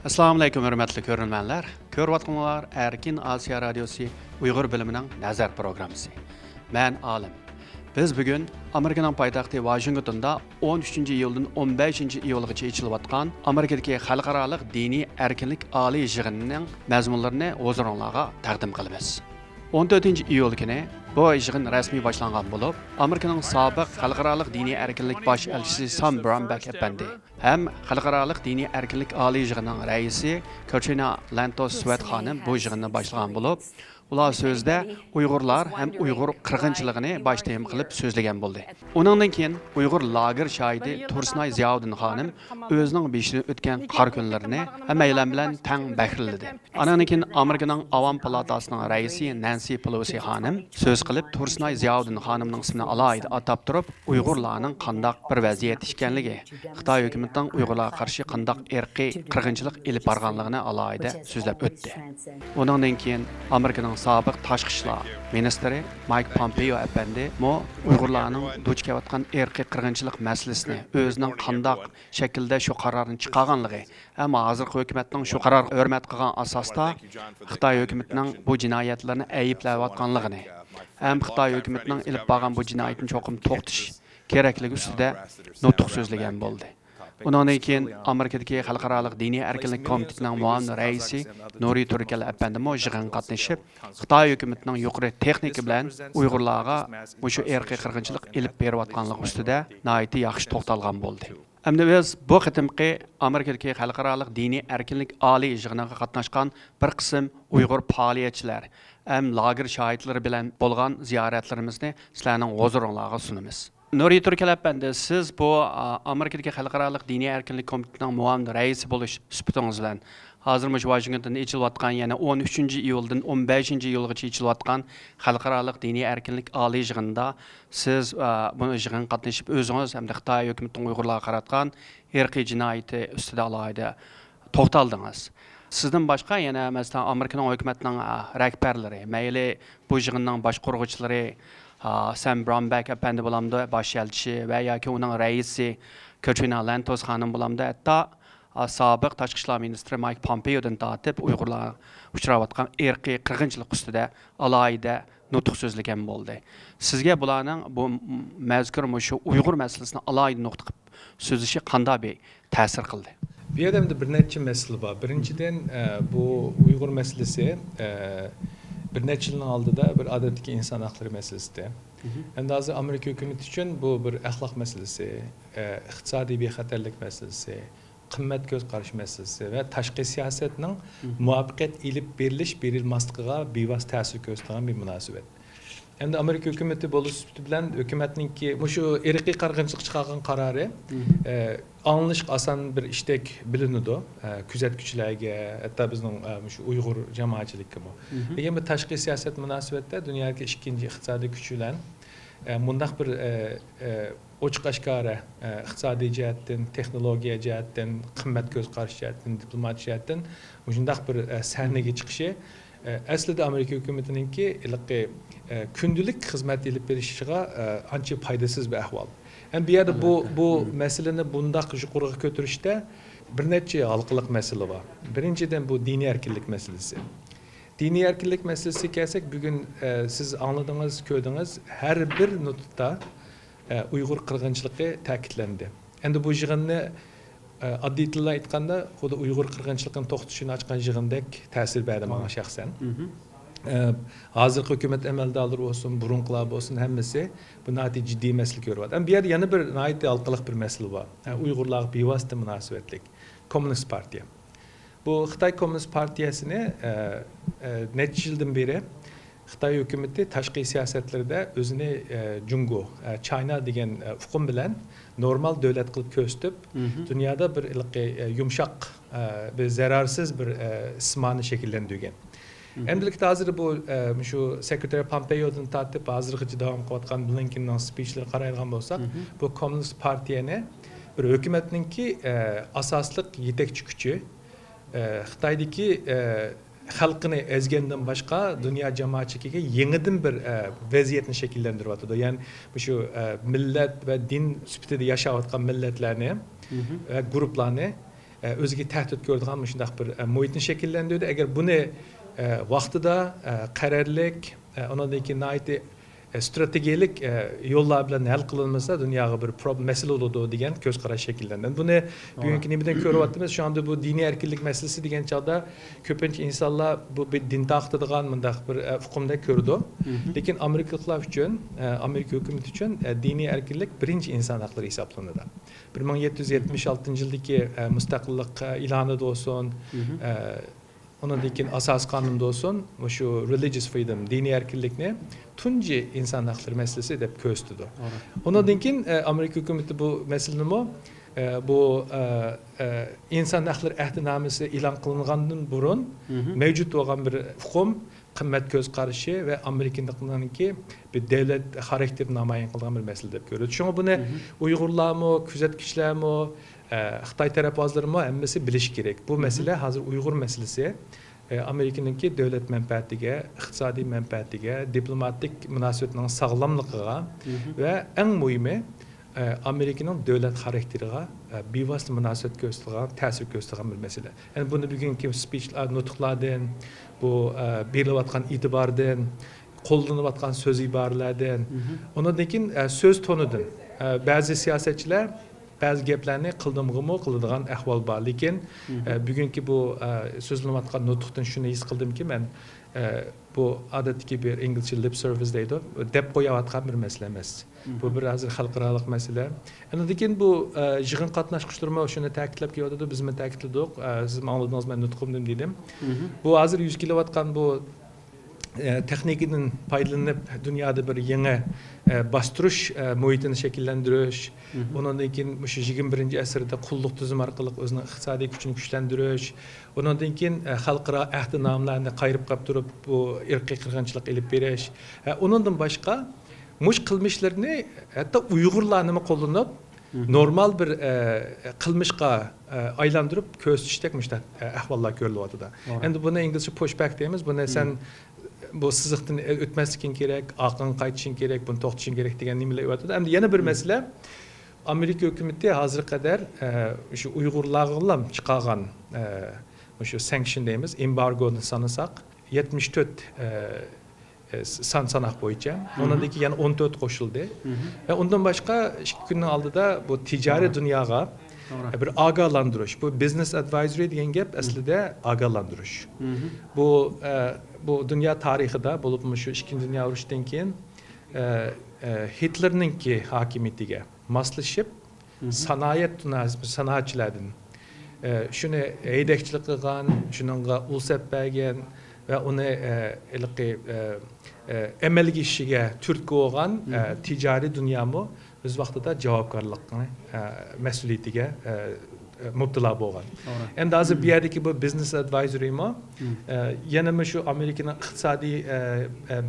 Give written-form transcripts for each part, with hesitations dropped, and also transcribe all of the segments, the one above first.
Assalamu alaykum hörmətli görürmənlər. Görüyatqanlar Erkin Asiya Radiosu Uyğur bölümünün nəzər proqramısı. Mən Alim. Biz bugün Amerikanın paytaxtı Washingtonda 13-cü iyuldan 15-ci iyulgacha içiliyotgan Amerikadagi xalqaralıq dini erkinlik ali yig'inining mazmunlarini huzuringizga taqdim qilamiz. 14 iyul kuni bu yig'in rasmiy boshlangan bo'lib, Amerikaning sobiq xalqaralıq dini erkinlik bosh elchisi Sam Brownback apandi ham xalqaralıq dini erkinlik ali yig'inining raisi Katrina Lantos Sweat xonim bu yig'inni boshlagan bo'lib, ular so'zda Uyg'urlar ham Uyg'ur qirg'inchiligini bosh tema qilib so'zlagan bo'ldi. Uningdan keyin Uyg'ur lager shoidi Tursunay Ziyoddin xonim o'zining beshidan o'tgan qor kunlarini hammaylar bilan tang bahriladi. Andan keyin Amerikaning Avam palatasining raisi Nancy Pelosi xonim so'z qilib Tursunay Ziyoddin xonimning ismini alohida atab turib, Uyg'urlarning qandoq bir vaziyat ekanligi, Xitoy hukumatining Uyg'urlarga qarshi qandoq irqiy qirg'inchilik elib borganligini alohida so'zlab o'tdi. Uningdan keyin Amerikaning sobiq tashqi ishlar ministri Mike Pompeo apandi Uyg'urlarning duch kelayotgan irqiy qirg'inchilik masalasini o'zining qandoq shaklda shu qarorni chiqarganligi, ammo hozirgi hukumatning shu qarorga hurmat qilgan asosda Xitoy hukumatining bu jinoyatlarni ayblayotganligini, ham Xitoy hukumatining ilib borgan bu jinoyatni cho'qim to'xtatish kerakligi ustida nutq so'zlagan bo'ldi. Undan keyin Amerikadagi xalqaralıq diniy erkinlik komitetining muavin raisi Nuri Turkal apandi yig'inga qatnashib, Xitoy hukumatining yuqori texnika bilan Uyg'urlarga shu irqiy qirg'inchilik elib berayotganligi ustida nihoyat yaxshi to'xtalgan bo'ldi. Endi biz bu qitimqi Amerikadagi xalqaralıq diniy erkinlik oliy yig'iniga qatnashgan bir qism Uyg'ur faoliyatchilar ham lager shoidlari bilan bo'lgan ziyoratlarimizni sizlarning huzuringizga sunamiz. Nuri Turkal apandi, siz bu Amerikadagi xalqaralıq diniy erkinlik komitetining muavin raisi bo'lish sifatingiz bilan hozir Washingtonda ichilayotgan, yana 13 iyuldan 15 iyulgacha ichilayotgan xalqaralıq diniy erkinlik oliy yig'inida siz bu yig'inga qatnashib o'zingiz hamda Xitoy hukumatining Uyg'urlarga qaratgan irqiy jinoyati ustida alohida to'xtaldingiz. Sizdan boshqa yana masalan Amerikaning hukumatining rahbarlari, mayli bu yig'inning boshqaruvchilari Sam Brownback apandi bo'lamdi, bosh elchi va yoki uning raisi Katrina Lantos xonim bo'lamdi, hatto sobiq tashqi ishlar ministri Mike Pompeodan tortib Uyg'urlar uchrayotgan irqiy qirg'inchilik ustida alohida nutq so'zlagan bo'ldi. Sizga bularning bu mazkur shu Uyg'ur masalasini alohida nutq qilib so'zlashi qanday bir ta'sir qildi? Bu yerda bir necha masala bor. Birinchidan bu Uyg'ur masalasi bir necha yilning oldida bir odatdagi inson haqlari masalasida. Endi hozir Amerika hukumati uchun bu bir axloq masalasi, iqtisodiy bexatarlik masalasi, qimmat ko'z qarash masalasi va tashqi siyosatning muvaffaqiyat ilib berilmasligiga bevosita ta'sir ko'rsatgan bir munosabat. Endi Amerika hukumati bo'lish bilan hukumatningki shu irqiy qirg'inchilik chiqargan qarori anglish oson bir ishdek bilinadi kuzatuvchilarga, hatto bizning shu Uyg'ur jamoatchiligiga bu. Lekin bu tashqi siyosat munosabatda dunyodagi ikkinchi iqtisodiy kuch bilan bundaq bir ochiq oshkora iqtisodiy jihatdan, texnologiya jihatdan, qimmat ko'z qarash jihatdan, diplomat jihatdan shundaq bir sahnaga chiqishi aslida Amerika hukumatiningki kundalik xizmat elib berishiga ancha foydasiz bir ahvol. Ham bu yerda bu masalani bundaq yuqoriga ko'tarishda bir necha halqaliq masala bor. Birinchidan bu diniy erkinlik masalasi. Diniy erkinlik masalasiga kelsak, bugun siz angladingiz, ko'rdingiz, har bir nutqda Uyg'ur qirg'inchiligi ta'kidlandi. Endi bu yig'inni oddiy tilda aytganda, xuddi Uyg'ur qirg'inchiligini to'xtatishini ochgan yig'indek ta'sir berdi menga shaxsan. Hozirgi hukumat amaldorlari bo'lsin, burunqilar bo'lsin, hammasi bu nihoyat jiddiy masala ko'ryapti. Bu yerda yana bir nihoyat halqaliq bir masala bor. Uyg'urlarga bevosita munosabatlik Kommunist partiya. Bu Xitoy Kommunist partiyasini necha yildan beri Xitoy hukumati tashqi siyosatlarida o'zini Jungo, China degan uqum bilan normal davlat qilib ko'rsatib, dunyoda bir yumshoq, bir zararsiz bir ismoni shakllantirgan. Endilikda hozir bu shu sekretariy Pompeodan tortib hozirgacha davom qilayotgan Blinkenning speechlari qaraydigan bo'lsak, bu Kommunist partiyani bir hukumatningki asosliq yetakchi kuchi Xitoydagi xalqini ezgandan boshqa dunyo jamoatchiligiga yangidan bir vaziyatni shakllantiryapti. Ya'ni shu millat va din sifatida yashayotgan millatlarni va guruhlarni o'ziga tahdid ko'radigan shunday bir muhitni shakllantirdi. Agar buni vaqtida qarorlik, undan keyin strategik yo'llar bilan hal qilinmasa dunyoga bir masala bo'ladi degan ko'z qarash shakllandi. Buni bugungi nimadan ko'ryapmiz? Shu anda bu diniy erkinlik masalasi degan chog'da ko'pincha insonlar bu bir din taqtidigan bunday bir hukmda ko'rdi. Lekin Amerikaliklar uchun, Amerika hukumati uchun diniy erkinlik birinchi inson haqlari hisoblanadi. 1776-yildagi mustaqillik e'lonida bo'lsin, ondan keyin asos qonunda olsun, şu religious freedom, diniy erkinlikni tunji inson haqlari masalasi deb ko'rsatdi. Ondan keyin Amerika hukumati bu masalani bu inson haqlari ahdnamasi e'lon qilingandan burun mavjud bo'lgan bir hukm, qimmat ko'z qarashi va Amerikaliklarningki bir davlat xarakterini namoyon qilgan bir masala deb ko'radi. Shunga buni Uyg'urlarmi, kuzatuvchilarmi, Xitoy tarafdorlarimi hammasi bilish kerak. Bu masala hozir Uyg'ur masalasi Amerikaningki davlat manfaatiga, iqtisodiy manfaatiga, diplomatik munosabatning sog'lomligiga va eng muhimi Amerikaning davlat xarakteriga bevosita munosabat ko'rsatgan, ta'sir ko'rsatgan bir masala. Yani buni bugungi speechlar, nutqlardan, bu berilayotgan e'tibordan, qo'llanayotgan so'z iboralardan, undan keyin so'z tonidan ba'zi siyosatchilar ba'zi gaplarni qildimg'imi qiladigan ahvol bor. Lekin bugungi bu so'zlanayotgan nutqdan shuni his qildimki, men bu odatdagi bir inglizcha lip service deydi, deb qo'yayotgan bir masala emas. Bu bir hozir xalqaro masala. Undan keyin bu yig'in qatnashchilarga shuni ta'kidlab keldi, biz men ta'kidladik, siz ma'lumotlarni men nutqimdim dedim. Bu hozir yuz kelayotgan bu texnikadan foydalanib dunyoda bir yangi bostirish muhitini shakllantirish, undan keyin shu 21-asrda qulluq tizimi orqali o'zining iqtisodiy kuchini kuchlantirish, undan keyin xalqaro ahdnomlarni qayrib qolib turib bu irqiy qirg'inchilik ilib berish, undan boshqa mush qilmishlarni hatto Uyg'urlarni qo'llanib normal bir qilmishga aylantirib ko'rsatishdak ahvollar ko'rilyapti. Endi buni inglizcha pushback deymiz. Buni sen bu siziqdan o'tmasliging kerak, aqlni qaytishing kerak, buni to'xtatishing kerak degan nimalar aytadi. Endi yana bir masala, Amerika hukumati hozir qadar shu Uyg'urlarga chiqargan shu sanction deymiz, embargoni sanasak 74 sanaq bo'yicha, undan keyin yana 14 qo'shildi. Va undan boshqa 2 kunning oldida bu ticari dunyoga bir ogohlantirish, bu business advisory degan gap aslida ogohlantirish. Bu dünya tarixida bo'lib shu 2-chi dunyo urushidan keyin Hitlerninki hokimiyatiga moslashib sanoatchilardan shuni haydakchilik qilgan, shuningga ulsab bergan va uni amalga ishiga turtki bo'lgan tijoriy dunyomi o'z vaqtida javobgarlikni mas'uliyatiga mubtalo bo'lgan. Endi hozir bu yerdagi bu business advisorymi yana shu Amerikaning iqtisodiy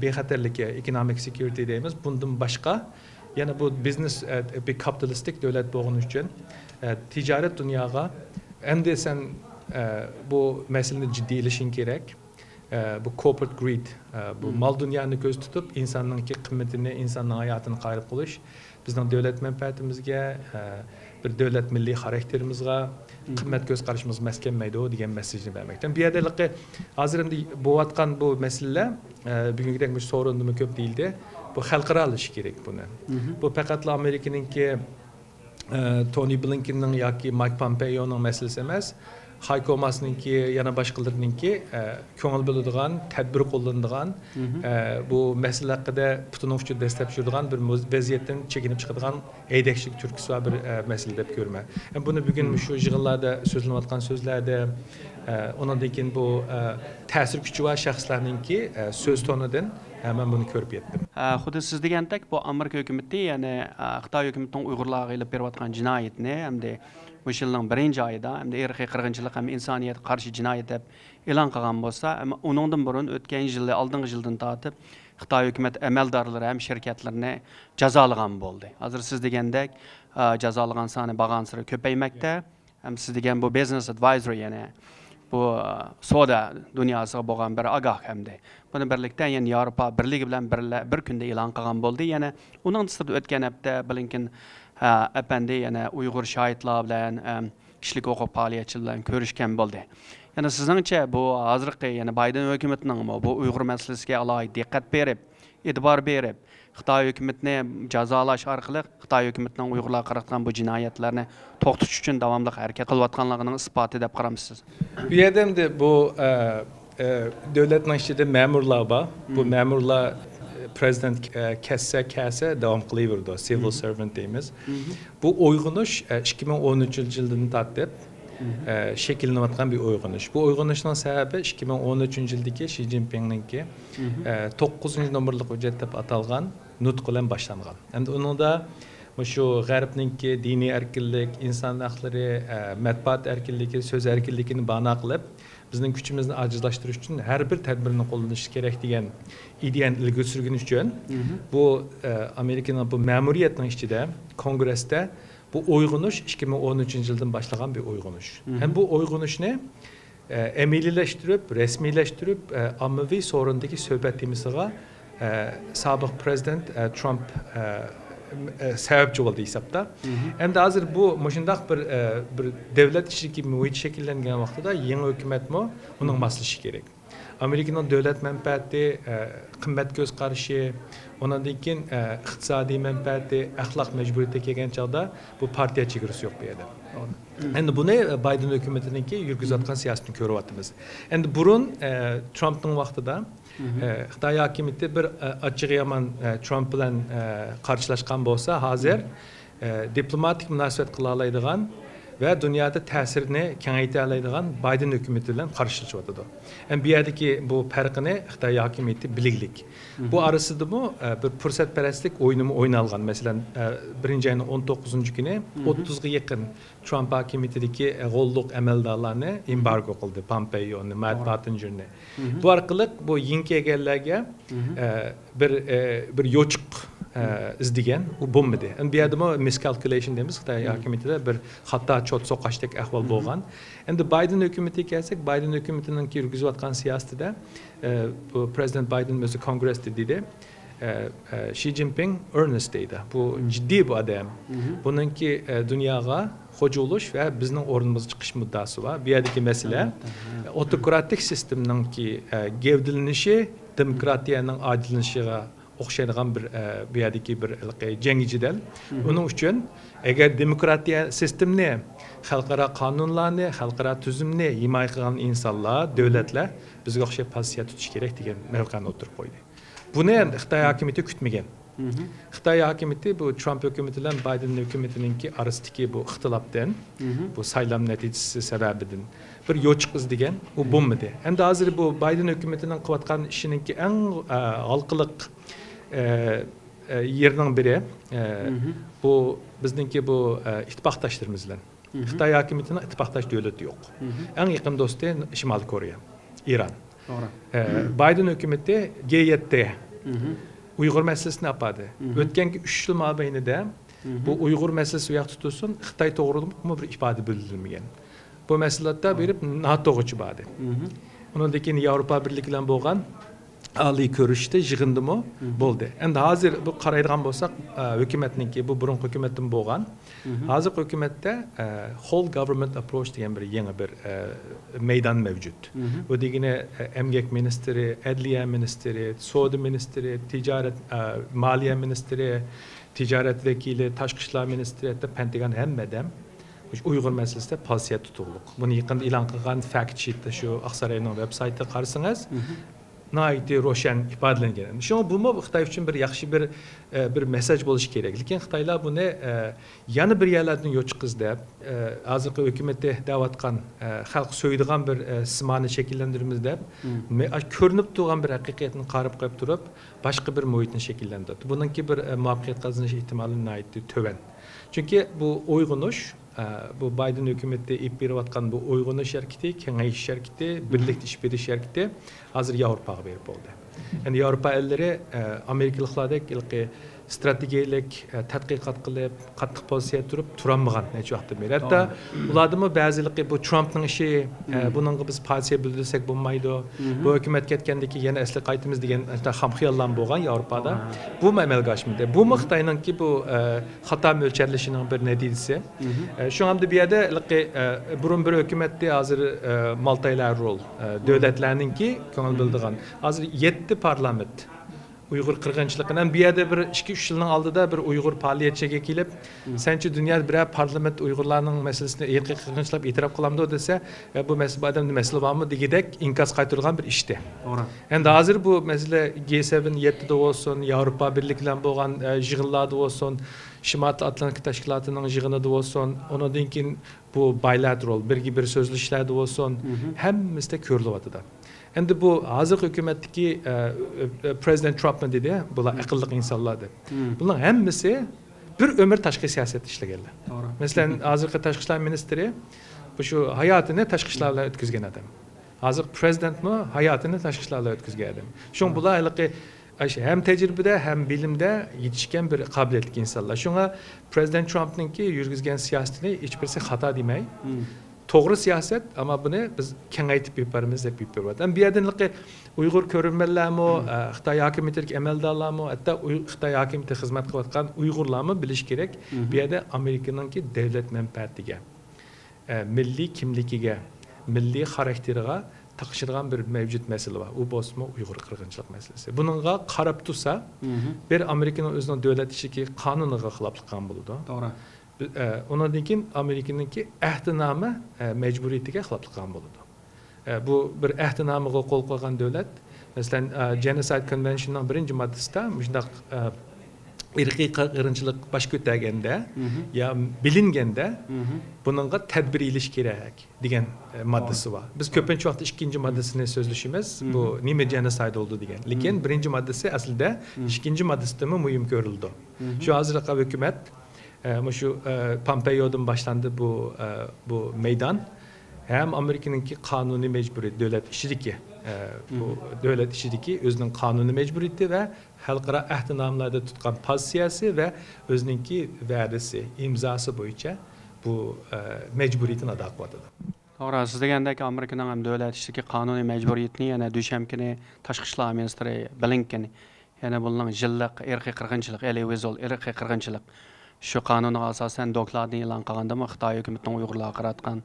bexatarligi, economic security deymiz. Bundan boshqa yana bu business bir kapitalistik davlat bo'lgani uchun tijorat dunyoga endi sen bu masalani jiddiylashing kerak. Bu corporate greed, bu mal dünyasını göz tutup insanın qiymatini, insanın hayatını qayrib qilish bizning davlat manfaatimizga, bir davlat milliy xarakterimizga qimmat ko'z qarashimiz maskanmaydi degan mesajni bermoqda. Bu yerda hozir endi bo'layotgan bu masalalar bugungidek so'rindimi ko'p deyildi. Bu xalqarolishi kerak buni. Bu faqat Amerikaningki Tony Blinkenning yoki Mike Pompeoning masalasi emas. Haykomasninki yana boshqalarninki ko'ngil bo'ladigan, tadbir qo'llanadigan, bu masala haqida putunovchi dastlab yuradigan bir vaziyatdan chekinib chiqadigan haydakchilik turkisi va bir masala deb ko'raman. Buni bugun shu yig'inlarda so'zlanayotgan so'zlarda undan keyin bu ta'sir kuchi va shaxslarninki so'z tonidan men buni ko'rib yetdim. Xuddi siz degandek bu Amerika hukumati, ya'ni Xitoy hukumatining Uyg'urlarga ilib berayotgan jinoyatni hamda bu yilning 1-oyida hamda irqiy qirg'inchilik ham insoniyatga qarshi jinoyat deb e'lon qilgan bo'lsa, uningdan burun o'tgan yilda, oldingi yildan tortib Xitoy hukumat amaldorlari ham shirkatlarni jazolagan bo'ldi. Hozir siz degandek jazolagan soni borgan sari ko'paymoqda. Ham siz degan bu business advisory, ya'ni bu savdo dunyosiga bo'lgan bir ogoh hamda buni birlikda yana Yevropa birligi bilan bir kunda e'lon qilgan bo'ldi. Yana uning ustida o'tgan hafta Blinken apandi yana Uyg'ur shohidlar bilan kishilik huquq faoliyatchilari ko'rishgan bo'ldi. Yani sizningcha bu hozirgi yani Biden hukumatining bu Uyg'ur masalasiga alohida diqqat berib, e'tibor berib, Xitoy hukumatini jazolash orqali Xitoy hukumatining Uyg'urlarga qaratgan bu jinoyatlarni to'xtatish uchun davomli harakat qilayotganligining isboti deb qaramsiz? Bu yerda bu davlatning ichida ma'murlar bor. Bu ma'murlar prezident kessa davom qilaverdi. Civil servant deymiz. Bu uyg'unish 2013-yildan tortib şekillenayotgan bir uyg'unish. Bu uyg'unishning sababi 2013-yildagi Xi Jinping'ninki 9 nomerlik hujjat deb atalgan nutq bilan boshlangan. Endi uningda şu g'arbninki diniy erkinlik, inson haqlari, matbuot erkinligi, so'z erkinligini bana qilib, bizning kuchimizni ajizlashtirish uchun har bir tadbirni qo'llanish kerak degan ideyani ilgari surgani uchun bu Amerikaning bu ma'muriyatning ichida kongressda bu uyg'unish 2013-yildan boshlagan bir uyg'unish. Hem bu uyg'unishni emelileştirip, resmileştirip ommaviy sorundagi suhbat temasiga sobiq prezident Trump sebepçi oldu hesapta. Hem de hazır bu mushundaq bir devlet ichidagi muhit shakllangan vaqtida yangi hukumat uning maslishi kerak. Amerikaning davlat manfaati, qimmat ko'z qarashi, ondan keyin iqtisodiy manfaati, axloq majburiyati kelgan chog'da bu partiya chegarasi yo'q bu yerda. Endi buni Biden hukumatiniki yurgizayotgan siyosatni ko'ryapmiz. Endi burun Trumpning vaqtida Xitoy hokimiyati bir ochiq yomon Trump bilan qarshilashgan bo'lsa, hozir diplomatik munosabat qila oladigan ve dünyada təsirini kengayta oladigan Biden hukumati bilan qarshilashyotir. Bu yerdagi bu farqini Xitoy hokimiyati biliglik. Bu arasida bir fursatparastlik o'yinimi o'ynalgan. Masalan, 1-ayning 19-kuni 30 ga yaqin Trump hokimiyatidagi g'olliq amaldorlarni embargo qildi. Pompeo'ni, Matt Pottinger'ni. Bu orqali bu yangi egallarga bir yo'chiq izdigan u bo'lmadi. Bu yerda miscalculation deymiz. Xitoy hukumatida bir xato chot so'qashdek ahvol bo'lgan. Endi Biden hukumatiga kelsak, Biden hukumatining yurgizayotgan siyosatida bu prezident Biden o'zi kongressda dedi, Xi Jinping earnest deydi. Bu ciddi bu adam. Bununki dunyoga xo'jalish va bizning o'rnimizga chiqish muddasi var. Bu yerdagi masala otokratik sistemninki gavdalanishi, demokratiyaning ojillanishiga o'xshaydigan bir yerdagi bir jangi jidal. Uning uchun agar demokratiya sistemni, xalqaro qonunlarni, xalqaro tuzumni himoya qilgan insonlar, davlatlar bizga o'xshab pozitsiya tutish kerak degan mavqani o'tirib qo'ydi. Buni ham Xitoy hokimiyati kutmagan. Xitoy hokimiyati bu Trump hukumati bilan Biden hukumatininki orasidagi bu ixtilofdan, bu saylam natijasi sababidan bir yo'chiq izdigan u bo'lmadi. Endi hozir bu Biden hukumatining qilayotgan ishininki eng halqiliq yerning biri bu bizningki bu ittifoqdoshlarimiz bilan. Xitoy hokimiyatining ittifoqdosh davlati yo'q. Eng yaqin do'sti Shimoliy Koreya, Iran. Biden hukumati G7 Uyg'ur masalasini oladi. O'tgangi 3 yil mobaynida bu Uyg'ur masalasi u yoq tutilsin, Xitoy to'g'risida bir ifoda bildirilmagan. Bu masalalarda berib noto'g'ri bo'ldi. Undan keyin Yevropa birligi bilan bo'lgan oliy ko'rishda yig'indimi bo'ldi. Endi hozir bu qaraydigan bo'lsak, hukumatniki bu burun hukumatdan bo'lgan. Hozir hukumatda whole government approach degan bir yangi bir maydon mavjud. Bu degani emgak ministri, adliya ministri, savdo ministri, tijorat, moliya ministri, tijorat vakili, tashqi ishlar ministri, Pentagon hammadam Uyg'ur masalasida pozitsiya tutug'liq. Buni yaqinda e'lon qilgan fact sheetda shu Aqsaroyning veb-saytida qarasangiz naiti ro'shan ifodalangan. Shu bu Xitoy uchun bir yaxshi bir mesaj bo'lishi kerak. Lekin Xitoylar buni yana bir yerlardan yo'chiq izlab, hozirgi hukumatda davatgan xalq so'ydigan bir simoni shakllantiramiz deb, ko'rinib turgan bir haqiqatni qarib qo'yib turib, boshqa bir muhitni shakllantirdi. Buningki bir muvaffaqiyat qozonish ehtimoli naiti to'van. Chunki bu uyg'unish bu Biden hukumatda ip berayotgan bu uyg'unish harakati, kengayish harakati, birlikda ish berish harakati hozir Yevropaga berib bo'ldi. Endi Yevropa ellari Amerikaliklardek strategiyalik tadqiqot qilib qattiq pozitsiya turib turolmagan necha vaqtdan beri. Hatto ulardimi ba'ziligi bu Trumpning ishi buningga biz partiya bildirsak bo'lmaydi. Bu hukumat ketgandan keyin yana asli qaytamiz degan ham xiyollar bo'lgan Yevropada. Bu amalga oshmaydi. Bu Xitoyningki bu xato mo'ljallashining bir natijasi. Shu hamda bu yerda burun bir hukumatda hozir Maltaylar rol davlatlarningki ko'ngil bildigan. Hozir 7 parlament Uyghur qirg'inchiligidan bu yerda bir 2-3 yilning oldida bir Uyghur faoliyatchiga kelib, "Senchi dunyoda bir parlament Uyg'urlarning masalasini erkiy qirg'inchilik e'tirof qilamdi" desa, bu masala odamning masala bormi degidek inkos qaytargan bir ishdi. To'g'ri. Endi hozir bu masala G7 7da bo'lsin, Yevropa birligi bilan bo'lgan yig'inlarda bo'lsin, Shimoliy Atlantik tashkilotining yig'inida bo'lsin, undan keyin bu bilateral bir so'zlashishlarda bo'lsin, hammasida ko'rilyapti. Endi bu hozir hukumatdagi Prezident Trump dedi, bular aqlli insonlardir. Bunlar hammasi bir ömür tashqi siyosat ishlaganlar. Masalan, hozirgi tashqi ishlar ministri bu shu hayotini tashqi ishlarga o'tkazgan odam. Hozir prezidentmi hayotini tashqi ishlarga o'tkazgan odam. Shu bular hem tecrübede hem bilimde yetişken bir kabiliyetli insanlar. Şuna Prezident Trump'ninki yürgüzgen siyasetini hiçbirisi hata demey. Doğru siyaset ama bunu biz kengaytip yaparımız hep yapıyoruz. Ama bir yerden Uygur körünmeler mi, Xitay hakimiyetlik emeldarlar mı, hatta Xitay hakimiyeti hizmet kılatkan Uygurlar mı biliş gerek. Bir yerde Amerika'nınki devlet menfaatiga, milli kimligiga, milli karakteriga takışırgan bir mevcut mesele var. O bosma Uygur kırgınçılık meselesi. Bununla qarab tursa, bir Amerika'nın özünün devlet işi kanunuga xilaflıqan buludu. Doğru. Ondan keyin Amerika'nınki ahdinoma mecburiyetiga xilaflıqan buludu. Bu bir ahdinomaga qo'l qo'ygan davlat, masalan, Genocide Convention'ning 1-maddasida shunday irqiy qirg'inchilik bosh ko'targanda ya bilinganda buningga tadbir ilish kerak degan maddasi bor. Biz ko'pincha vaqt 2-maddasini so'zlashimiz, bu nima genocide oldu degan. Lekin 1-maddasi aslida 2-maddasidan muhim ko'rildi. Shu hozirgi hukumat şu Pompeo'dan başlandı bu meydan. Hem Amerika'nınki kanuni mecburiyeti, devlet işideki bu devlet işideki özünün kanuni mecburiyeti ve halkara ahdinamlarda tutkan pozisiyası ve özününki verisi, imzası boyunca bu mecburiyetin adı akvadıdır. Doğru, siz degandek Amerika'nın hem devlet işideki kanuni mecburiyetini yani düşemkini Tashqi ishlar ministri Blinken yani bunun jillik, erkiy qirg'inchilik, elevizol, erkiy qirg'inchilik şu kanuna asasen dokladını e'lon qilganda Xitoy hukumatining Uyg'urlarga qaratgan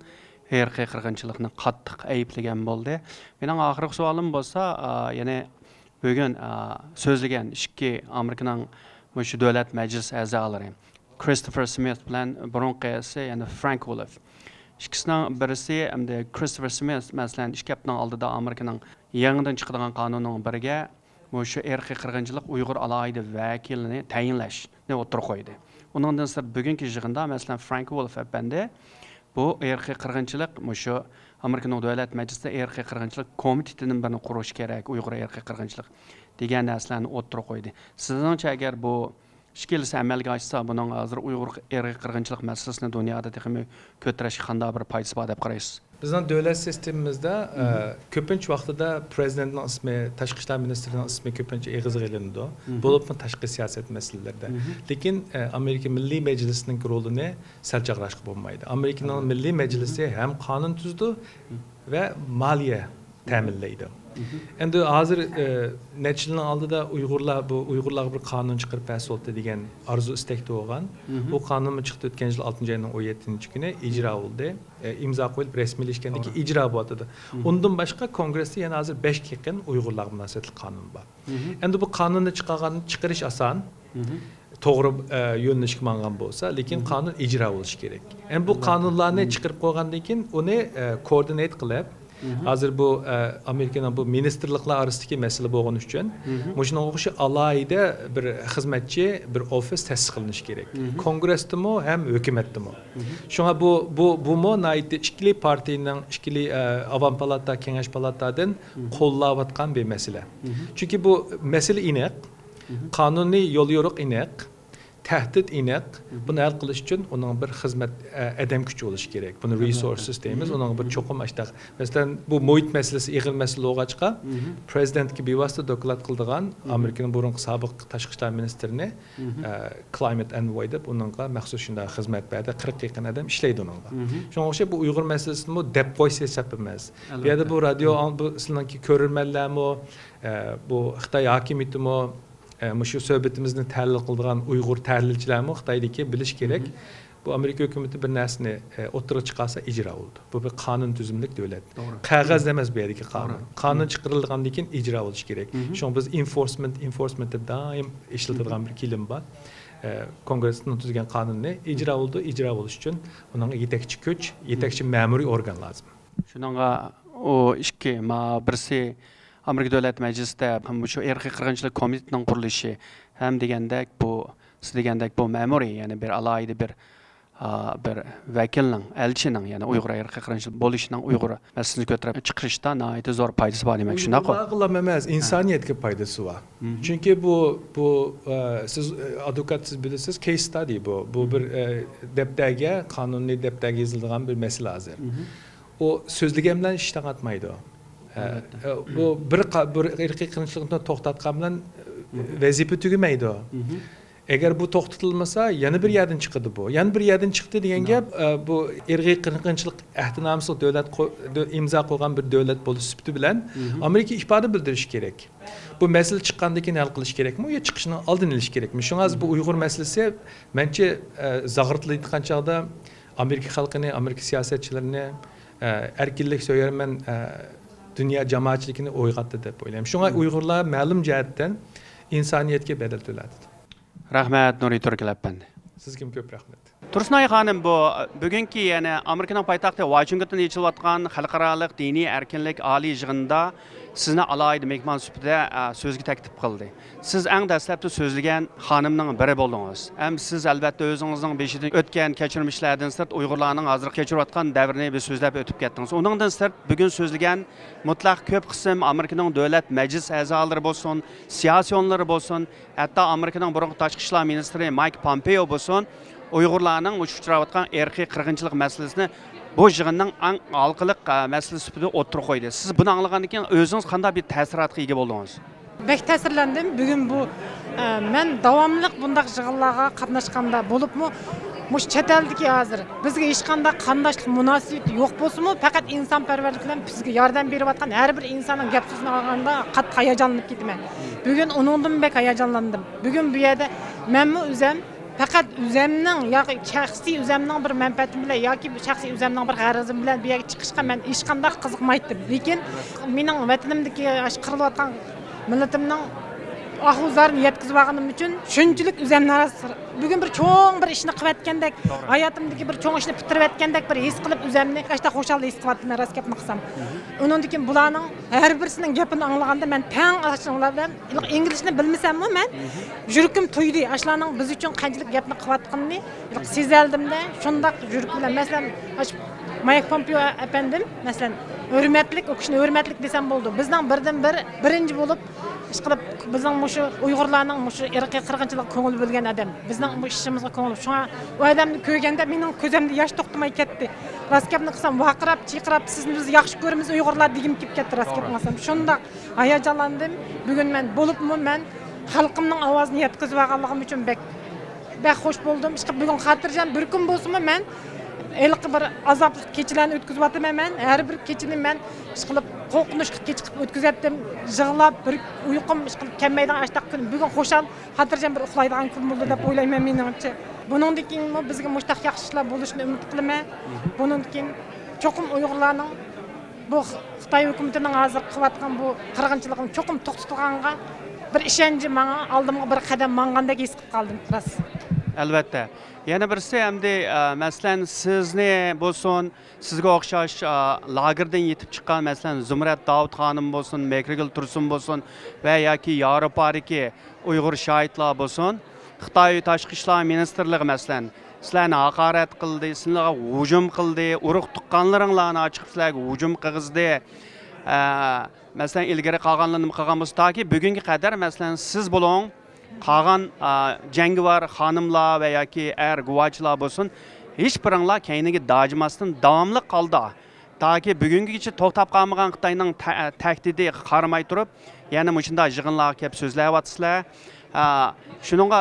erkiy qirg'inchilikni qattiq ayıplagan bo'ldi. Mening oxirgi savolim bo'lsa, yana bugun so'zlagan ikki Amerikaning shu davlat majlis a'zolari Christopher Smith bilan burunqisi yani Frank Wolf. İkisining birisi hamda Christopher Smith masalan 2 haftaning oldida Amerikaning yangidan chiqadigan qonunining biriga shu erkiy qirg'inchilik Uyg'ur alohida vakilini tayinlashni o'tirib qo'ydi. Ondan sonra bugünkü yığında mesela Frank Wolf efendi bu erkiy qirg'inchilik shu Amerikaning davlat majlisida erkiy qirg'inchilik komitetinin birini qurish kerak, Uyg'ur erkiy qirg'inchilik degan narsalarni o'tirib qo'ydi. Sizningcha agar bu ishkilisi amalga oshsa, buning hozir Uyg'ur erkiy qirg'inchilik masalasini dunyoda texmi ko'tarishga qanday bir foydasi bor deb qaraysiz? Bizning davlat sistemimizda ko'pincha vaqtida prezidentning ismi, tashqi ishlar ministrining ismi ko'pincha eg'iz qilindi. Bo'libmi tashqi siyosat masalalarida. Lekin Amerika Milliy Majlisining rolini sal chaqirishga bo'lmaydi. Amerikaning Milliy Majlisi ham qonun tuzdi va moliya ta'minlaydi. Endi hozir necha yilning oldida Uyg'urlarga bir qonun chiqarib bersa degan arzu istakda bo'lgan. Bu qonun chiqdi o'tgan yil 6-oyning 17-kuni ijro bo'ldi. İmza qo'yilib rasmiylashgandan keyin ijro bo'ldi. Undan boshqa kongressda yana hozir 5 ga yaqin Uyg'urlarga munosabatli qonun bor. Endi bu qonunni chiqarish oson. To'g'ri yo'nalishga mangan bo'lsa, lekin qonun ijro bo'lishi kerak. Endi bu qonunlarni chiqarib qo'ygandan keyin uni koordinat qilib hozir bu Amerikaning bu ministerliklar orasidagi masala bo'lgani uchun shunga o'xshash alohida bir xizmatchi, bir ofis ta'sis qilinishi kerak. Kongressdami ham hukumatdami. Shunga bu nayt ikkili partiyaning ikkili Avam palata, Kengash palatadan qo'llayotgan bir masala. Chunki bu masala aniq, qonuniy yo'l yo'riq aniq, Təhdid iniq. Bunu hal qilish uchun onun bir xizmat adam kuchi bo'lishi kerak. Buni resources deymiz. Onun bir cho'qim ashtaq. Masalan, bu muhit masalasi ig'il masala bo'lg'achqa, prezidentga bevosita doklad qildigan Amerikaning burungi sobiq tashqi ishlar ministrini Climate Envoy deb uningga maxsus shunday xizmat berdi. 40 yaqin adam ishlaydi uningga. Shunga o'xshab bu Uyg'ur masalasini bu deb qo'ysa hesab emas. Bu yerda bu radio bu sizlarning ko'rmanlarmi, bu Xitoy hokimiyatimi Şu söhbetimizni təhlil qıldığan Uyğur təhlilçilərimi Xitoydakı bilish kerak. Bu Amerika hökuməti bir nərsini o'ttirib chiqarsa icra oldu. Bu bir qonun tuzumlik davlat. Qog'oz emas bu yerdagi qonun. Qonun chiqarilgandan keyin icra bo'lishi kerak. Shunga biz enforcement deb doim ishlatadigan bir kelim bor. Kongressning tuzgan qonunni icra oldu, icra bo'lish uchun uning yetakchi kuch, yetakchi ma'muriy organ lozim. Shuningga o ikki birisi Amerika Davlat Meclis'te şu erkek qirg'inchilik komitetining qurilishi ham degandek bu siz degandek bu ma'muriy yani bir alayda bir vakilning elchining yani Uyg'ur erkek qirg'inchilik bo'lishining Uyg'ur masalasini ko'tarib chiqarishda nihoyatda zo'r foydasi bor demak shunaqa. Uyg'urlar emas, insoniyatga foydasi bor. Chunki bu siz advokatsiz bilasiz case study bu. Bu bir deptaga, qonuniy deptaga yozilgan bir masala hozir. O so'zlagan bilan ish taqatmaydi. Bu bir erkek qirg'inchilikni to'xtatgan bilan vazifa tugamaydi. Agar bu to'xtatilmasa, yana bir yerdan chiqadi bu. Yana bir yerdan chiqdi degan gap bu erkek qirg'inchilik ahdnomasi davlat imzo qo'ygan bir davlat bo'lish sifati bilan Amerika ifoda bildirish kerak. Bu masala chiqqandan keyin hal qilish kerakmi yo chiqishini oldin olish kerakmi? Shunga bu Uyg'ur masalasi mencha zag'irtlaydigan chog'da Amerika xalqini, Amerika siyosatchilarini erkinlik so'yarman dünya cemaatçilikini uyg'otdi deb o'ylayman. Shunga Uyg'urlar ma'lum jihatdan insoniyatga bedel to'ladi. Rahmat Nuriy Turkil apandi. Sizga ko'p rahmat. Tursunoy xonim bu bugungi yana Amerikaning poytaxti Washingtonda yechilayotgan xalqaro diniy erkinlik oliy yig'inida sizni alohida mehmon sifatida so'zga taklif qildi. Siz eng dastlabda so'zlagan xonimning biri bo'ldingiz. Ham siz albatta o'zingizning beshidan o'tgan kechirmishlardan sirt Uyg'urlarning hozir kechirayotgan davrni bir so'zlab o'tib ketdingiz. Uningdan sirt bugun so'zlagan mutlaq ko'p qism Amerikaning davlat majlis a'zolari bo'lsin, siyosiyonlari bo'lsin, hatto Amerikaning burungi tashqi ishlar ministri Mike Pompeo bo'lsin, Uyg'urlarning uchrayotgan erkek qirg'inchilik masalasini bu yig'inning eng halqiliq masalasi sifatida o'tirib qo'ydi. Siz buni anglagandan keyin o'zingiz qanday bir ta'sirotga ega bo'ldingiz? Bek ta'sirlandim. Bugun bu men davomli bunday yig'inlarga qatnashganda bo'libmi, mush chet eldagi hozir bizga hech qanday qandashlik munosabat yo'q bo'lsa-mu, faqat insonparvarlik bilan bizga yordam berayotgan har bir insonning gap so'zini olganda qattiq hayajonlanib ketaman. Bugun uningdan bek hayajonlandim. Bugun bu yerda menmi o'zim faqat o'zimning yoki shaxsiy o'zimning bir manfaatim bilan yoki shaxsiy o'zimning bir g'arazim bilan bu yerga chiqishga men hech qanday qiziqmaydim. Lekin mening vatanimdagi qirilayotgan millatimning ahvozlarini yetkazib olganim uchun shunchalik o'zimni bugun bir cho'ng bir ishni qilayotgandek, hayotimdagi bir cho'ng ishni bitirib aytgandek bir his qilib o'zimni qashta xo'shallik his qilyapman rost gapni qilsam. Undan keyin bularning har birisining gapini anglaganda men tang ular bilan inglizchani bilmasammi men yuragim to'ydi. Ashlarning biz uchun qanchalik gapni qilayotganini sezaldimda, shundoq yurak bilan masalan Mike Pompeo efendim masalan hurmatlik, o kishini hurmatlik desam bo'ldi. Bizning birinchi bo'lib ish qilib bizning shu Uyg'urlarning shu irqiy qirg'inchilik ko'ngil bo'lgan odam. Bizning bu ishimizga ko'ngil. Shunga u odamni ko'rganda mening ko'zimda yosh to'xtamay ketdi. Rost gapni qilsam vaqirab, chiqirab sizni biz yaxshi ko'ramiz Uyg'urlar degim kelib ketdi rost gapni qilsam. Shunda hayajonlandim. Bugun men bo'libmi men xalqimning ovozini yetkazib olganligim uchun bek xush bo'ldim. Bugun xotirjam bir kun bo'lsa-mu men elqi bir azobli kechalarni o'tkazyapman men. Har bir kechani men ishqilib qo'rqinchli kecha qilib o'tkazatdim. Yig'lab bir uyqum ishqilib kelmaydigan ashtaq kun. Bugun xo'shal, xotirjam bir uxlaydigan kun bo'ldi deb o'ylayman meningcha. Bundan keyin bizga mushtaq yaxshi ishlar bo'lishini umid qilaman. Bundan keyin cho'qim Uyg'urlarning bu Xitoy hukumatining hozir qilayotgan bu qirg'inchiligini cho'qim to'xtatilganiga bir ishonchi menga oldimga bir qadam mangandek his qilib qoldim ras. Albatta. Yana birisi hamda masalan sizni bo'lsin, sizga o'xshash lagerdan yetib chiqqan masalan Zumrat Davud xonim bo'lsin, Mekrigil Tursun bo'lsin va yoki Yevropadagi Uyg'ur shohidlar bo'lsin, Xitoy tashqi ishlar ministrligi masalan sizlarni haqorat qildi, sizlarga hujum qildi, urug' tuqqanlaringlarni chiqib sizlarga hujum qilg'izdi. Masalan ilgari qolganlarni qilgan bo'lsa, toki bugunga qadar masalan siz bo'ling Qolgan jangovar xonimlar va yoki guvochilar bo'lsin, hech biringlar keyingi dajimasdan davomli qoldi. Taki bugungacha to'xtab qolmagan Xitoyning tahdidi qaramay turib, yana shunday yig'inlarga kelib so'zlayapsizlar. Shuningga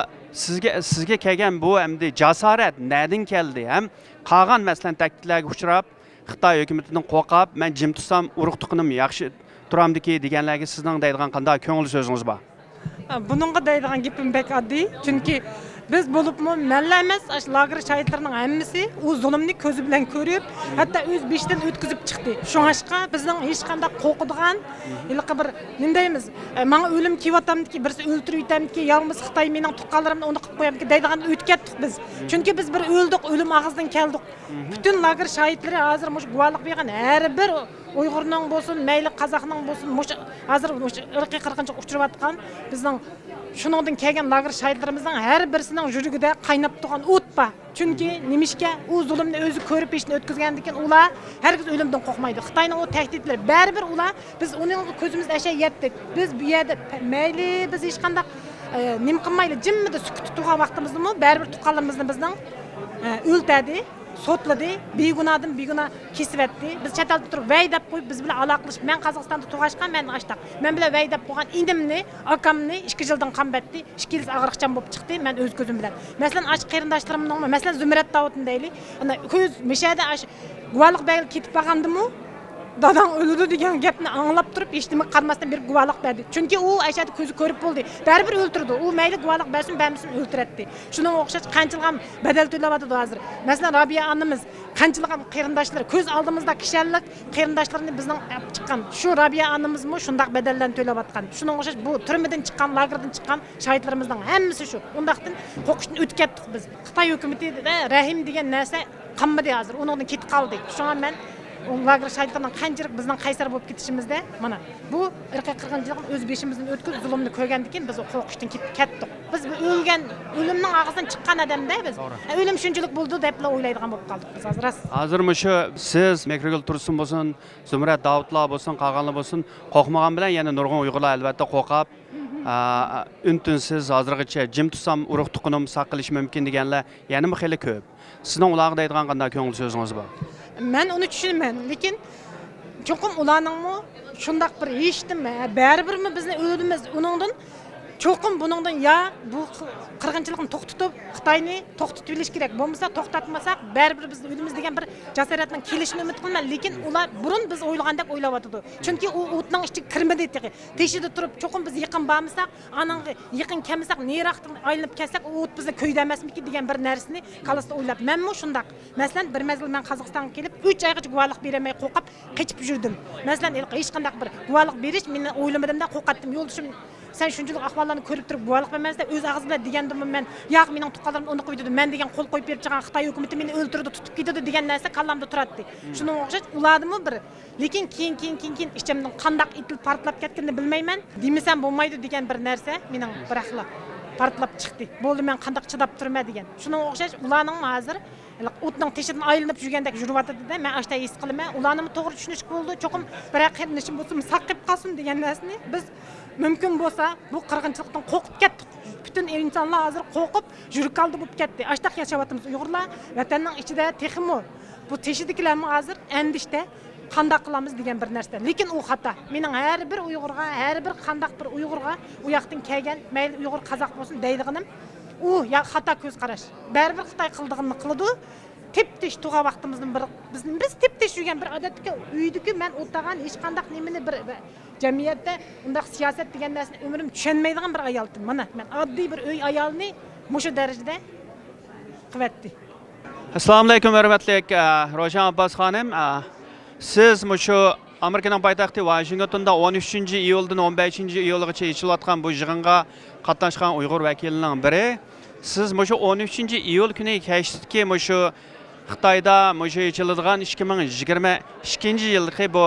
sizga kelgan bu endi jasorat nereden keldi? Ham qolgan masalan tahdidlarga uchrab, Xitoy hukumatining qo'rqib, men jim tutsam urug' tuqnim yaxshi turamdiki deganlarga sizning deydigan qanday ko'ngil so'zingiz bor? Bununla deydigan gapim pek oddiy. Çünkü biz bo'libmi manlar emas, lager şahitlarının hammasi o zulmni ko'zi bilan ko'rib, hatto o'z beshdan o'tkazib chiqdi. Shunga bizning hech qanday qo'rqadigan, ilqi bir nima deymiz, menga o'lim kelyaptiki, birisi o'ltirib yutamdiki, yolg'iz Xitoy mening tuqqanlarimni uni qilib qo'yamdiki deydigan o'tkatdik biz. Chunki biz bir o'ldik, o'lim og'zidan keldik. Bütün lager şahitleri hozir mush guvohlik bergan har bir Uyg'urning bo'lsin, mayli Qozoqning bo'lsin, mush hozir mush irqiy qirg'inchilik uchrayotgan bizning shuningdan kelgan lager şahitlerimizning har birisining yuragida qaynab turgan o't bor. Chunki nimishga u zulmni o'zi ko'rib peshni o'tkazgandan keyin ular hargiz o'limdan qo'rqmaydi. Xitoyning o tahdidlari baribir ular biz uning ko'zimizda asha yetdik. Biz bu yerda mayli biz hech qanday nim qilmayli, jimmida sukut turgan vaqtimizda baribir tuqqanlarimizni bizning o'ltadi. Sotladı, begunadan beguna kesib etdi. Biz chet elda turib vaydab qo'yib, biz bilan aloqalashib, men Qozog'istonda tug'ashgan, men Ashtaq. Men bilan vaydab qo'ygan indimni, akamni 2 yildan qambatdi, 2 yil og'riqchan bo'lib chiqdi, men o'z ko'zim bilan. Masalan, qarindoshlarimning, masalan, Zumrat Davudni deylik, ana ko'z mishada guvohlik berib ketib qolgandimi? Dadam o'ldi degan gapni anglab turib, eshitimi qarmasdan bir guvohlik berdi. Chunki u Ayshada ko'zi ko'rib bo'ldi. Baribir o'ltirdi. U mayli guvohlik bersin, bermasin o'ltiratdi. Shunga o'xshash qanchalar badal to'layapti hozir. Masalan, Robiya onamiz qanchalar qarindoshlar ko'z oldimizda kishanlik qarindoshlarini bizning olib chiqqan. Shu Robiya onamizmi shunday badallarni to'layotgan. Shunga o'xshash bu turmadan chiqqan, lagerdan chiqqan shahidlarimizning hammasi shu. Undaqdan qo'rqishni o'tkatdik biz. Xitoy hukumatida rahim degan narsa qolmadi hozir. Undan ketib qoldi. Shunga men lager şahitlardan qanchalik bizning qaysar bo'lib ketishimizda mana bu irqiy qirg'inchilikni o'z beshimizdan o'tkazib zulmni ko'rgandan keyin biz qo'rqishdan ketdik. Biz o'lgan, o'limning og'zidan chiqqan odamda biz o'lim shunchalik bo'ldi deb o'ylaydigan bo'lib qoldik biz hozir. Hozir shu siz Mekrigul Tursun bo'lsin, Zumrat Davudlar bo'lsin, qolganlar bo'lsin, qo'rqmagan bilan yana nurg'un Uyg'urlar albatta qo'rqib, untinsiz hozirgacha jim tutsam urug' tuqunim saqlash mumkin deganlar yana xeyli ko'p. Sizning ularga deydigan qanday ko'ngil so'zingiz bor? Men onu düşünmem. Lekin çokum ulanыңmı şundak bir eshitdim. Baribir mi bizni o'limiz uningdan çokum buningdan ya bu qirg'inchilikni to'xtatib Xitoyni to'xtatib bilish kerak. Bo'lmasa to'xtatmasak baribir bizni o'limiz degan bir jasoratning kelishini umid qilman. Lekin ular burun biz o'ylagandek o'ylayotdi. Chunki u o'tning ichiga kirmadi dedi. Teshida turib çokum biz yaqin bormasak, anangi yaqin kelmasak, neroqdan aylanib kelsak, u o't bizni ko'yda emasmiki degan bir narsani qalasida o'ylab. Menmi shundaq. Masalan, bir mazgil men Qozog'istonga kelib 3 oygacha guvohlik bermay qo'rqib qechib yurdim. Masalan, hech qanday bir guvohlik berish meni o'ylamadimda qo'rqatdim. Yo'ldoshim sen shunchalik ahvollarni ko'rib turib guvohlik bermasda o'z og'iz bilan degandim men, yo'q mening tuqqanlarim uni qo'ydi, men degan qo'l qo'yib berib chiqqan Xitoy hukumatı meni o'ldirdi, tutib ketdi degan narsa qallamda turadi. Shunga o'xshash uladimi bir. Lekin keyin ichimdan qandaq itil portlab ketganini bilmayman. Demasam bo'lmaydi degan bir narsa mening biraqla portlab chiqdi. Bo'ldi men qandaq chidab turma degan. Shunga o'xshash ularning hozir o'tning teshidan aylanib yurgandek yuryapti-da, men ashta his qilaman. Ularni to'g'ri tushunish bo'ldi. Cho'qim biroq qilishim bo'lsin, saqib qolsin degan narsani biz mümkün bo'lsa bu qirg'inchilikdan qo'rqib ketdik. Bütün insonlar hozir qo'rqib yurib qoldi bo'lib ketdi. Ashtaq yashayapmiz Uyg'urlar vatanning ichida texmi bu teshidikilarni hozir andishda qandaq qilamiz degan bir narsa. Lekin u xato. Mening har bir Uyg'urga, har bir qandaq bir Uyg'urga u yoqdan kelgan, mayli Uyg'ur Qozoq bo'lsin deydiganim u ya xato ko'z qarash. Baribir Xitoy qildig'ini qiladi. Teptiş tuğa vaqtimizdan bir biz teptiş yurgan bir odatga uydiki men o'tagan hech qanday nimani bir jamiyatda undaq siyosat degan narsani umrim tushunmaydigan bir ayoldim. Mana men oddiy bir uy ayolni mushu darajada qilyapti. Assalomu alaykum hurmatli Rojan Abbas xonim. Siz mushu Amerikaning poytaxti Washingtonda 13-iyuldan 15-iyulgacha yechilayotgan bu yig'inga qatnashgan Uyg'ur vakilining biri. Siz mushu 13-iyul kuni keştki mushu Xitoyda mushu yechiladigan 2022-yilgi bu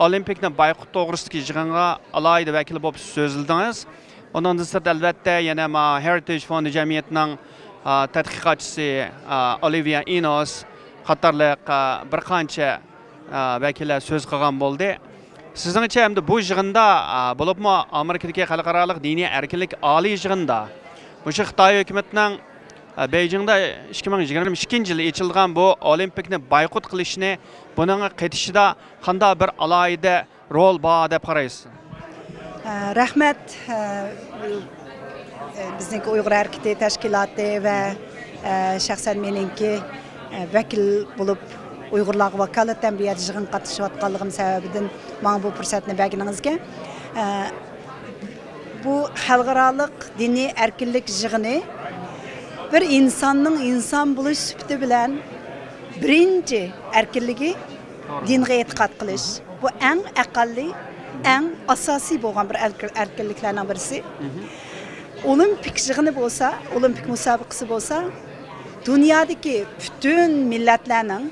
Olimpikni boyqut to'g'risidagi yig'inga alohida vakil bo'lib so'zladingiz. Undan sirti albatta yana Heritage Fondi jamiyatining tadqiqotchisi Olivia Enos qatorliq bir qancha vakillar so'z qilgan bo'ldi. Sizningcha endi bu yig'inda bo'libmi Amerikadagi xalqaro diniy erkinlik oliy yig'inda O'sha Xitoy hukumatining Beijingda 2022 yil ochilgan bu olimpikni boykot qilishni, buning qetishida qanday bir alohida rol bor deb qaraysiz? Rahmat, bizniki Uyg'ur harakati tashkiloti va shaxsan meningki vakil bo'lib Uyg'urlarga vakolatan bu yerda yig'in qatnashayotganligim sababidan menga bu fursatni berganingizga bu xalqarалық diniy erkinlik yig'ini bir insonning inson bo'lish sifati bilan birinchi erkinligi dinga e'tiqod qilish. Bu eng aqalli, eng asosiy bo'lgan bir erkinliklarning birisi. Olimpik yig'ini bo'lsa, olimpik musobaqasi bo'lsa, dunyodagi butun millatlarning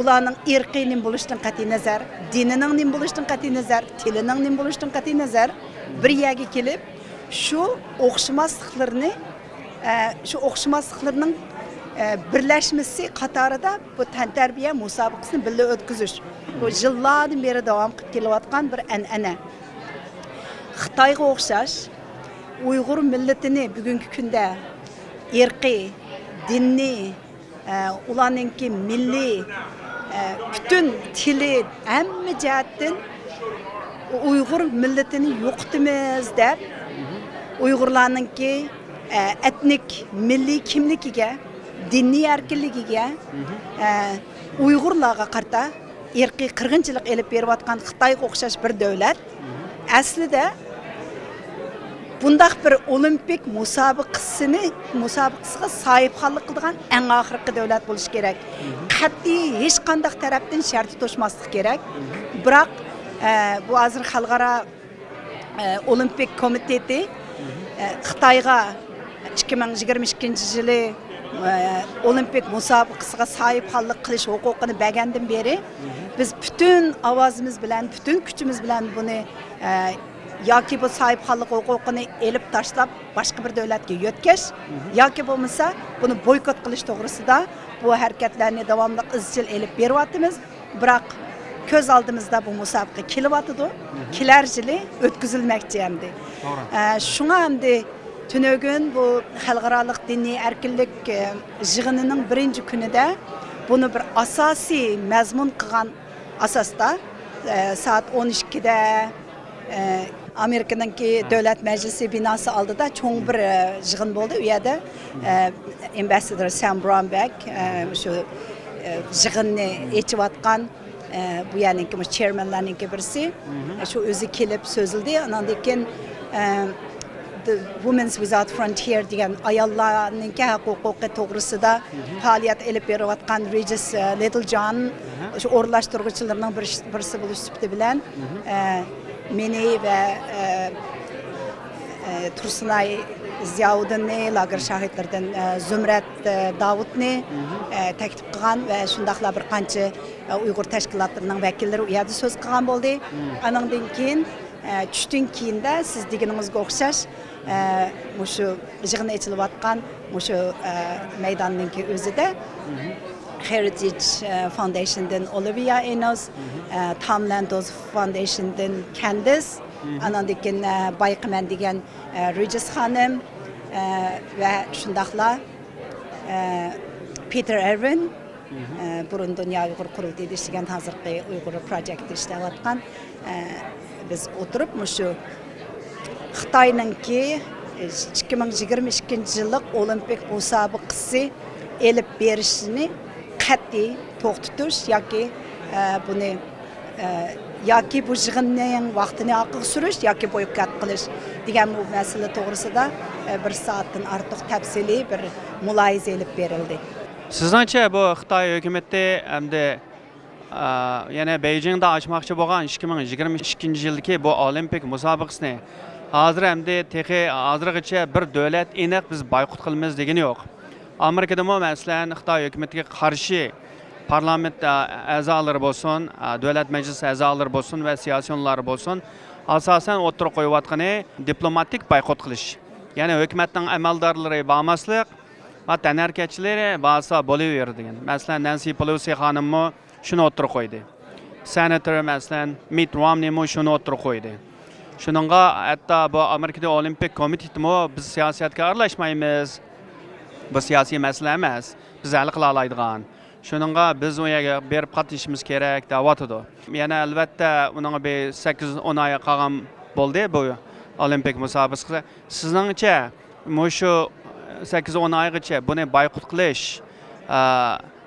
ularning irqiy nim bo'lishidan qat'iy nazar, dinining nim bo'lishidan qat'iy nazar, tilining nim bo'lishidan qat'iy nazar bir yerga kelib, shu o'xshamasliklarning birlashmasi qatorida bu tantarbiya musobaqasini birga o'tkazish. Bu yillardan beri davom qilib kelayotgan bir an'ana. Xitoyga o'xshash Uyg'ur millatini bugungi kunda irqiy, diniy, ularningki milliy, bütün tili, hamma jihatdan Uyg'ur millatini yo'qotamiz deb Uyg'urlarningki etnik, milliy kimligiga, diniy erkinligiga, Uyg'urlarga qarta irqiy qirg'inchilik elib berayotgan Xitoyga o'xshash bir davlat aslida bundaq bir olimpik musobaqasiga sahibxonlik qilgan eng oxirgi davlat bo'lish kerak. Qat'iy hech qanday tarafdan sharti to'shmaslik kerak. Biroq bu hozir xalqaro olimpik komiteti Xitoyga 2022-yili olimpik musobaqasiga sahibxonlik qilish huquqini bergandan beri biz bütün ovozimiz bilan, bütün kuchimiz bilan buni yoki bu sahibxonlik huquqini elib tashlab boshqa bir davlatga yo'tkash yoki bo'lmasa buni boykot qilish to'g'risida bu harakatlarni davomli izchil elib beryapmiz. Biroq ko'z oldimizda bu musobaqa kelyapti. Kelar yili o'tkazilmoqchi endi. Shunga endi tunugun bu xalqaro diniy erkinlik yig'inining birinchi kunida buni bir asosiy mazmun qilgan asosda soat 12da Amerika'nınki Davlat Meclisi binası oldida cho'ng bir yig'in bo'ldi. U yerda Ambassador Sam Brownback shu yig'inni echiyotgan bu yerninki chairmanlarninki birisi shu o'zi kelib so'zildi. Undan keyin The Women's Without Frontier degan ayollarninki huquqi to'g'risida faoliyat elib berayotgan Regis Littlejohn shu o'rlashtiruvchilarning birisi bo'lish sifati bilan meni ve Tursunay Ziyavuddinni, lager şahitlerden Zümret Davudni taklif qilgan ve shundaqla bir qancha Uyg'ur tashkilotlarining vakillari u yerda so'z qilgan bo'ldi. Anandan keyin tushdan keyinda siz deganingizga o'xshash shu yig'in echilayotgan shu maydonninki o'zida Heritage Foundation'dan Olivia Enos, Tom Lantos Foundation'dan Candice, anandikin Bayqıman degan Regis Hanım ve shundaqla Peter Erwin, burun Dünya Uyghur Qurultayı degan hozirgi Uyghur projekti ishlayotgan biz o'tirib shu Xitoyninki 2022 yillik olimpik musobaqasi elib berishini qat'iy to'xtatish yoki buni yoki bu yig'inning vaqtini orqaga surish yoki boykot qilish degan bu masala to'g'risida bir soatdan ortiq tafsiliy bir mulohaza elib berildi. Sizningcha bu Xitoy hukumati hamda yana Beijingda ochmoqchi bo'lgan 2022 yildagi bu olimpik musobaqasini hozir hamda texi hozirgacha bir davlat aniq biz boykot qilamiz degani yo'q. Amerika'da masalan Xitoy hukumatiga qarshi parlament a'zolari bo'lsin, davlat majlisi a'zolari bo'lsin va siyosiyonlar bo'lsin, asosan o'tirib qo'yayotgani diplomatik boykot qilish. Ya'ni hukumatning amaldorlari bo'lmaslik va tanarkachilari bo'lsa bo'laverdi degan. Masalan Nancy Pelosi xonimmi shuni o'tirib qo'ydi. Senator masalan Mitt Romney shuni o'tirib qo'ydi. Şununla hatta bu Amerika'da Olimpik Komiteti biz siyasete aralashmaymiz. Bu siyasi mesele emas. Biz hal qila oladigan. Şununla biz o yerga berib qatnashishimiz kerak deyapti. Yana albatta uning bir 8-10 oy qolgan bo'ldi bu Olimpik musobaqasi. Sizningcha shu 8-10 oygacha buni boykot qilish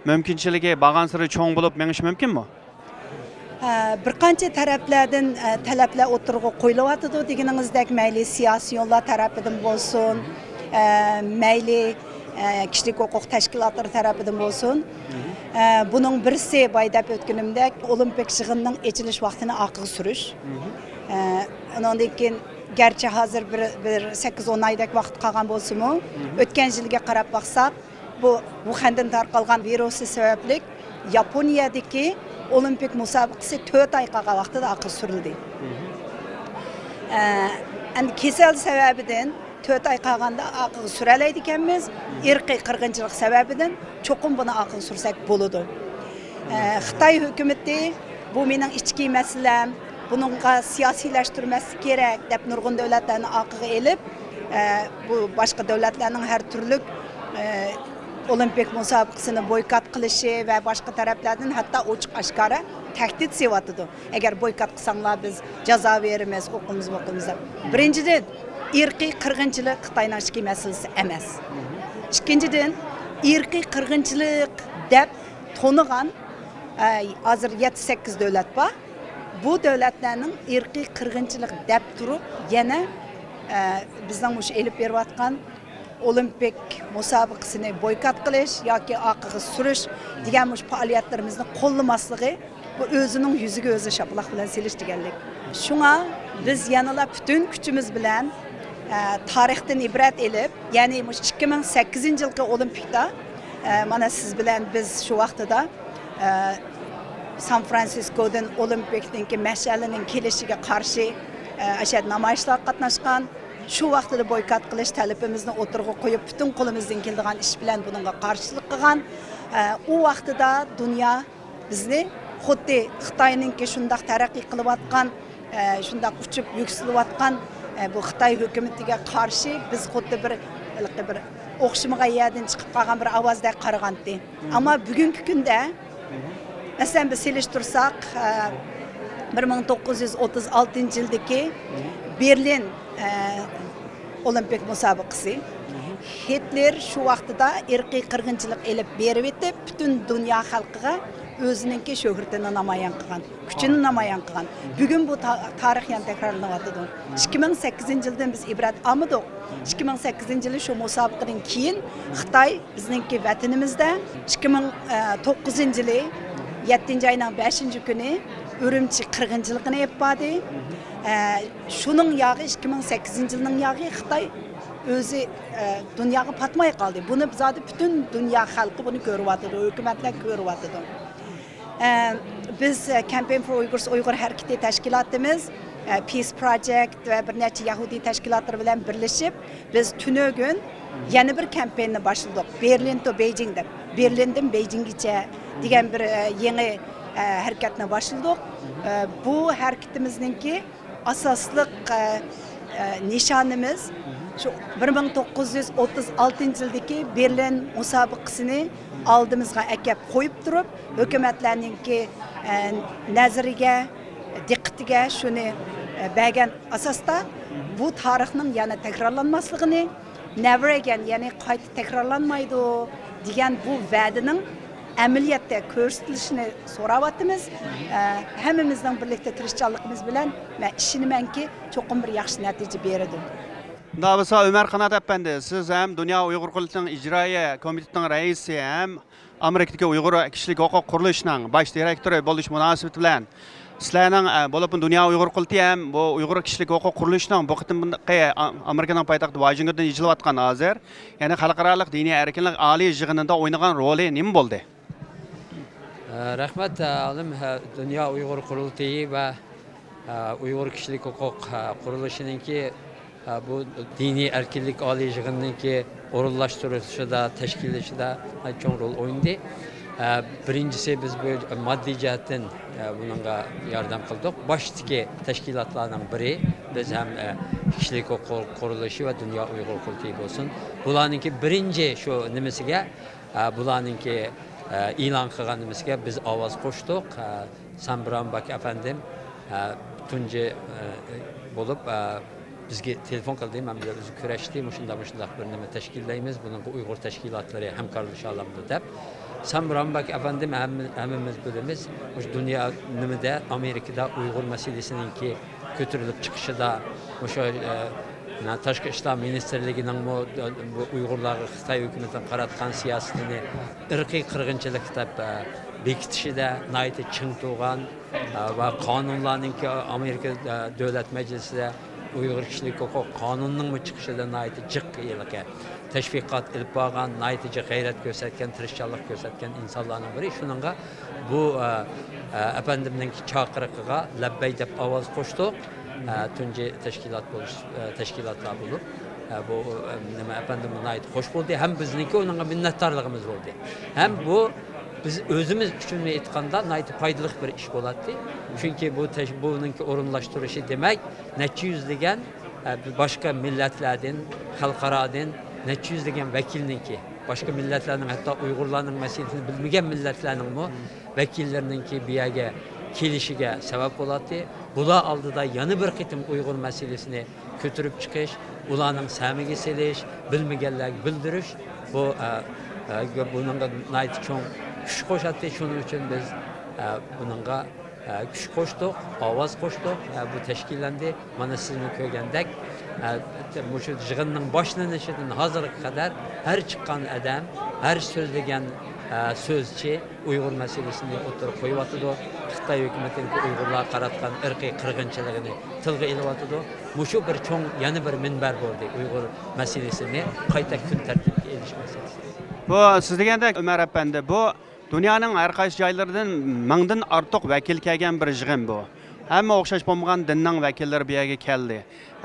mümkünçiligi bağlan sırrı çoğun bulup meniş mümkün mü? Bir qancha taraflardan talablar o'tirg'i qo'yilyapti deganingizdek mayli siyosiy yo'llar tarafidan bo'lsin, mayli kishilik huquq tashkilotlari tarafidan bo'lsin. Buning birisi boy deb o'tganimdek Olimpik yig'inining ochilish vaqtini orqaga surish. Undan keyin garchi hozir bir 8-10 oydak vaqt qolgan bo'lsa-mu, o'tgan yilga qarab baqsaq, bu Wuhandan tarqalgan virusi sababli Yaponiyadagi Olimpik musobaqasi 4 oy qolgan vaqtida orqaga surildi. Endi kasal sababidan 4 oy qolganda orqaga suralaydi ekanmiz. Irqiy qirg'inchilik sababidan cho'qim buni orqaga sursak bo'ladi. Xitoy hukumati bu mening ichki masalam, buningga siyosiylashtirmaslik kerak deb nurg'un davlatlarni orqaga elib, bu boshqa davlatlarning har turli Olimpik musobaqasini boykot qilishi va boshqa taraflardan hatto ochiq oshkora tahdid sevyapti. Agar boykot qilsanglar biz jazo beramiz, o'qimiz. Birinchidan, irqiy qirg'inchilik Xitoyning ichki masalasi emas. Ikkinchidan, irqiy qirg'inchilik deb to'nigan hozir 7-8 davlat bor. Bu davlatlarning irqiy qirg'inchilik deb turib, yana bizning mush elib berayotgan Olimpik musobaqasini boykot qilish yoki orqaga surish degan mush faoliyatlarimizni qo'llamasligi bu o'zining yuziga o'zi shaplaq bilan selish deganlik. Shunga biz yanada butun kuchimiz bilan tarixdan ibrat elib, ya'ni mush 2008-yilgi Olimpikda mana siz bilan biz shu vaqtida San Fransiskodan Olimpikdagi mash'alining kelishiga qarshi ashad namoyishlar qatnashgan. Şu vaqtida boykot qilish talabimizni o'tirg'i qo'yib, butun qo'limizdan keladigan ish bilan buningga qarshilik qilgan. U vaqtida dunyo bizni xuddi Xitoyninki shundoq taraqqiy qilayotgan, shundoq uchib yuksalayotgan bu Xitoy hukumatiga qarshi biz xuddi bir o'xshamagan yerdan chiqib qolgan bir ovozda qaragandi. Ammo bugungi kunda masalan biz selishtirsak 1936-yildagi Berlin Olimpik musobaqasi Hitler shu vaqtida irqiy qirg'inchilik elib berib etib, butun dunyo xalqiga o'zininki shuhratini namoyon qilgan, kuchini namoyon qilgan. Bugun bu tarix yana takrorlanyapti. 2008-yildan biz ibrat olmadik. 2008-yili shu musobaqadan keyin Xitoy bizningki vatanimizda 2009-yili 7-oyning 5-kuni Ürümçi qirg'inchiligini yapadi. Şunun yağı 2008-yilning yağı Xitoy o'zi dunyoga patmay qoldi. Buni bizada butun dunyo xalqi buni ko'ryapti, hukumatlar ko'ryapti. Biz Campaign for Uyghurs Uyg'ur harakati tashkilotimiz Peace Project va bir necha Yahudi tashkilotlar bilan birlashib biz tunugun yana bir kampaniyani boshladik. Berlin to Beijing deb. Berlindan Beijinggacha degan bir yangi harekatni boshladik. Bu harakatimizninki asosliq nishonimiz shu 1936-yildagi Berlin musobaqasini oldimizga akab qo'yib turib, hukumatlarninki nazariga, diqqatiga shuni bergan asosda bu tarixning yana takrorlanmasligini, never again, ya'ni qayta takrorlanmaydi degan bu va'daning amaliyotda ko'rsatilishini so'rayapmiz. Hammamizning birlikda tirishchanligimiz bilan men ishonamanki, cho'qim bir yaxshi natija beradi. Davasa Ömer Kanat Efendi, siz hem Dünya Uyghur Qurultayının İcraiya Komitetinin reisi hem Amerika'daki Uyghur Kişilik Huquq Quruluşunun baş direktörü buluş münasebeti bilen sizlerning bo'lib Dünya Uyghur Qurultayı hem bu Uyghur Kişilik Huquq Quruluşunun bu qitimqi Amerika'nın paytaxti Washington'da yig'ilayotgan hozir, ya'ni xalqarалық diniy erkinlik oliy yig'inida o'ynagan roli nima bo'ldi? Rahmat alim Dünya Uyghur Qurultayı ve Uyghur Kişilik Huquq Quruluşununki bu dini erkinlik oliy yig'inininki o'rinlashtirishida, tashkillashida chong rol o'ynadi. Birincisi biz bu maddi jihatdan bunga yordam qildik. Boshidagi tashkilotlarning biri biz hem kişilik hukuk kuruluşu ve Dünya Uygur Kurultayı olsun. Bularninki birinci şu nimesiga, bularninki ilan qilgan nimesiga biz ovoz qo'shdik. Sambrambak efendim tunji bo'lib bizga telefon qildi, men bilan o'zi kurashdi, shunday bir nima tashkillaymiz, buning Uyg'ur tashkilotlari hamkorlashalamdi deb. Sambrambak efendim hammamiz bilamiz, o'sha dunyo nimada Amerikada Uyg'ur masalasiningki ko'tarilib chiqishida o'sha Tashqi ishlar ministrligining bu Uyg'urlarga Xitoy hukumatining qaratgan siyosatini irqiy qirg'inchilik deb bekitishida nihoyatda ching turgan va qonunlarningki Amerika davlat majlisida Uyg'ur kishilik huquq qonunining chiqishida nihoyatda jiq yilga tashviqot ilib borgan, nihoyatda g'ayrat ko'rsatgan, tirishchanlik ko'rsatgan insonlarning biri. Shuningga bu efendimning chaqiriqiga labbay deb ovoz qo'shdik. Tunji tashkilotlar bo'lib bu nima efendim nihoyat xo'sh bo'ldi, ham bizniki unga minnatdorligimiz bo'ldi. Ham bu biz o'zimiz uchun aytganda nihoyat foydali bir ish bo'ladi. Chunki buningki o'rinlashtirishi demak necha yuzlagan boshqa millatlardan, xalqarodan necha yuzlagan vakilniki, boshqa millatlarning hatto Uyg'urlarning masalasini bilmagan millatlarning vakillarininki bu yerga kelishiga sabab bo'ladi. Bular oldida yana bir qitim Uyg'ur masalasini ko'tarib chiqish, ularning samiga selish, bilmaganlarga bildirish bu buningga nihoyat cho'ng kuch qo'shadi. Shuning uchun biz buningga kuch qo'shdik, ovoz qo'shdik. Bu tashkillandi. Mana sizni ko'rgandek, shu yig'inning boshlanishidan hozirga qadar har chiqqan odam, har so'zlagan so'zchi Uyg'ur masalasini o'tirib qo'yyotidi. Xitoy hukumatining Uyg'urlar qaratgan irqiy qirg'inchiligini tilga ilyotidi. Shu bir cho'ng yana bir minbar bo'ldi Uyg'ur masalasini qayta kun tartibga elish masalasi. Bu siz degandek Umar apandi, bu dunyoning har qaysi joylaridan mingdan ortiq vakil kelgan bir yig'in bu. Hamma o'xshash bo'lmagan dinning vakillari bu yerga keldi.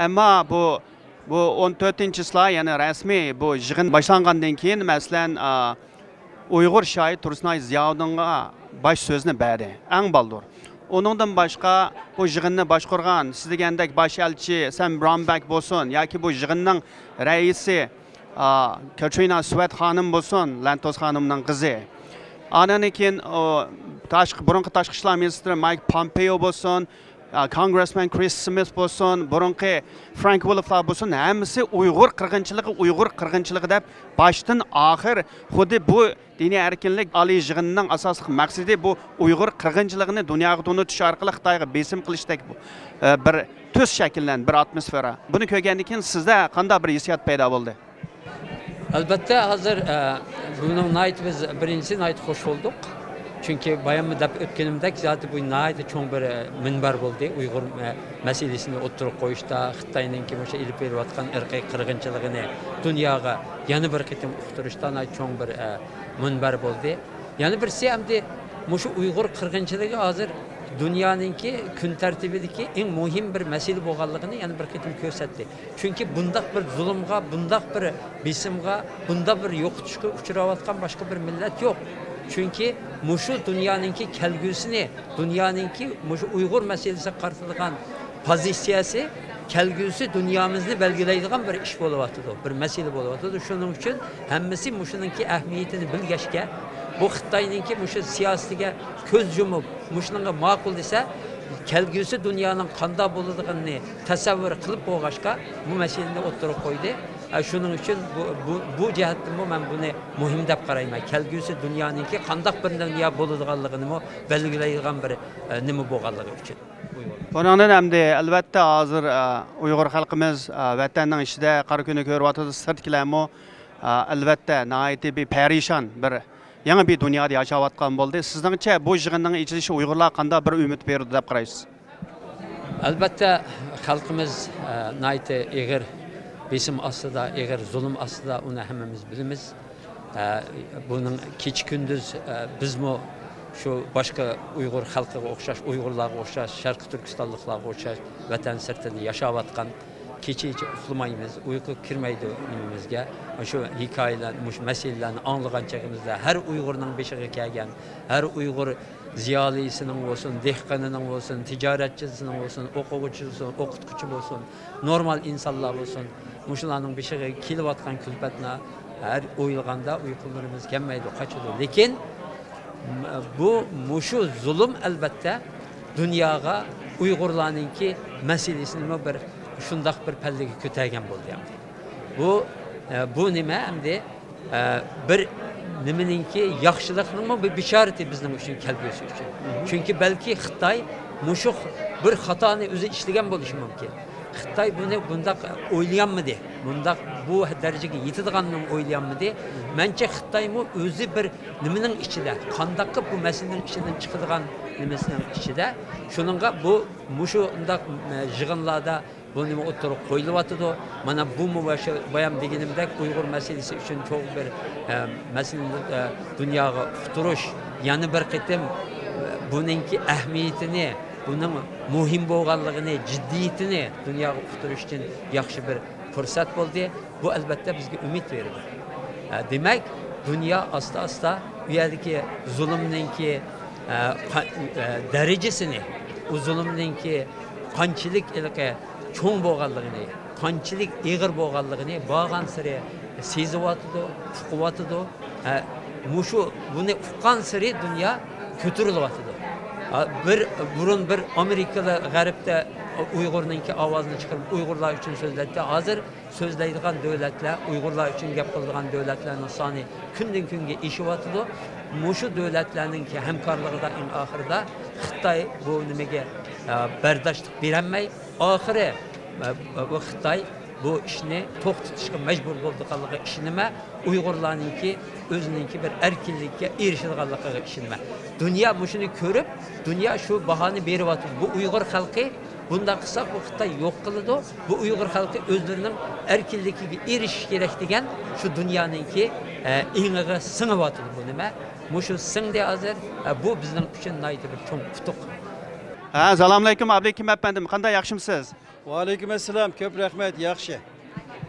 Ammo bu 14-slar, ya'ni rasmiy bu yig'in boshlangandan keyin masalan Uyg'ur shoir Tursunay Ziyoddinga baş sözünü berdi. Eng baldur. Onundan başqa bu yig'inni boshqargan siz degandek bosh elchi Sam Brownback bo'lsin yoki bu yig'inning raisi Katrina Swett xonim bo'lsin, Lantos xonimning qizi. Andan keyin burunqi tashqi ishlar ministri Mike Pompeo bo'lsin, Congressman Chris Smith bo'lsin, burunqi Frank Wolflar bo'lsin, hammasi Uyg'ur qirg'inchiligi deb boshdan oxir xuddi bu diniy erkinlik oliy yig'inining asosiy maqsadi bu Uyg'ur qirg'inchiligini dunyoga tanitish orqali Xitoyga besim qilishdak bu bir tus shakllandi, bir atmosfera. Buni ko'rgandan keyin sizda qanday bir hissiyat paydo bo'ldi? Albatta hozir buning nihoyat biz birinchi nihoyat xush bo'ldik. Chunki bayonmi deb o'tganimdek zaten bu nihoyat cho'ng bir minbar bo'ldi Uyg'ur masalasini o'tirib qo'yishda, Xitoyningki o'sha ilib berayotgan irqiy qirg'inchiligini dunyoga yana bir qitim uqtirishda nihoyat cho'ng bir minbar bo'ldi. Yana birsi hamda shu Uyg'ur qirg'inchiligi hozir dunyoninki kun tartibidagi eng muhim bir masala bo'lganligini yana bir qitim ko'rsatdi. Chunki bundaq bir zulmga, bundaq bir bisimga, bundaq bir yo'qotishga uchrayotgan boshqa bir millat yo'q. Chunki shu dunyoninki kelgusini, dunyoninki shu Uyg'ur masalasiga qartilgan pozitsiyasi kelgusi dunyomizni belgilaydigan bir ish bo'lyapti, bir masala bo'lyapti. Shuning uchun hammasi shuningki ahamiyatini bilgashga, bu Xitoyninki shu siyosatiga ko'z yumib, shunga ma'qul desa, kelgusi dunyoning qanday bo'ladiganini tasavvur qilib bo'lg'ashqa bu masalani o'tirib qo'ydi. Shuning uchun bu jihatdan men buni muhim deb qarayman. Kelgusi dunyoninki qanday bir dunyo bo'ladiganligini belgilaydigan bir nima bo'lganligi uchun. Bundan hamda albatta hozir Uyg'ur xalqimiz vatanning ichida qora kuni ko'ryapti, sirtkilarmi albatta nihoyatda bir perishon bir yangi bir dunyoda yashayotgan bo'ldi. Sizningcha bu yig'inning ichilishi Uyg'urlar qanday bir umid berdi deb qaraysiz? Albatta xalqimiz nihoyatda ig'ir besim ostida, ig'ir zulm ostida, uni hammamiz bilamiz. Buning kech kunduz bizmi shu boshqa Uyg'ur xalqiga o'xshash, Uyg'urlarga o'xshash, Sharq Turkistonliklarga o'xshash vatan sirtida yashayotgan kecha uxlamaymiz, uyqu kirmaydi önümüzge. Şu hikayeler, meselelerini anlayan çağımızda her Uygur'un beşiğe kelgen, her Uygur ziyalısının olsun, dehqanının olsun, ticaretçisinin olsun, okuvçusu, okutkucu olsun, normal insanlar olsun, muşulanın beşiğe kelip atkan külfetine her uygulanda uykularımız gelmeydi, kaçırdı. Lekin bu muşu zulüm elbette dünyaya Uygurlarınki meselesini bir şundak bir pellegi kötegen boldu yani. Bu nime hem de bir nimeninki yaxşılıkның bir bişareti bizim için kelbiyesi için. Çünkü belki Xitay muşuk bir hatanı özü işlegen bolishi mumkin. Xitay bunu bundaq oylayanmıdı. Bundaq bu derecege yetadiganını oylayanmıdı. Mençe Xitay mı özü bir nimenin içinde, qandaqı bu meselenin içinden çıkadigan nimesinin içinde. Şununla bu muşu undaq jığınlarda bu nime oturup koyuluvatıdı. Mana bu mübaşir bayam degenimdek Uygur meselesi için çok bir meselenin dünyaya futuruş, yani bir qitim bununki ehmiyetini, bunun muhim bo'lganligini, jiddiyetini dünyaya futuruş için yaxşı bir fırsat oldu. Bu elbette bizge ümit verdi. Demek dünya asta u yerdagi zulmninki derecesini, o zulmninki qanchalik cho'ng bo'lganligini, qanchalik ig'ir bo'lganligini borgan sari seziyotidu, uqyotidu. Mushu buni uqqan sari dunyo ko'tarilyotidi. Burun bir Amerikalı g'arbda Uyg'urninki ovozini chiqarib Uyg'urlar uchun so'zlaydi. Hozir so'zlaydigan davlatlar, Uyg'urlar uchun gap qiladigan davlatlarning soni kundan kunga eshiyotidu. Mushu davlatlarninki hamkorligida eng oxirida Xitoy bu nimaga bardoshlik berolmay, oxiri bu Xitoy bu ishni to'xtatishga majbur bo'lganligi ishonma, Uyg'urlarninki o'zininki bir erkinlikka erishilganligiga ishonma. Dunyo shuni ko'rib, dunyo shu bahoni beryapti. Bu Uyg'ur xalqi bundan qilsa bu Xitoy yo'q qiladi. Bu Uyg'ur xalqi o'zlarining erkinligiga erishish kerak degan shu dunyoninki engiga singib bu nima? Mushu singdi hozir bu bizning uchun naydi bir cho'ng qutuq. Assalomu alaykum Abdukim efendim, qanday yaxshimisiz? Va alaykum assalom, ko'p rahmat, yaxshi.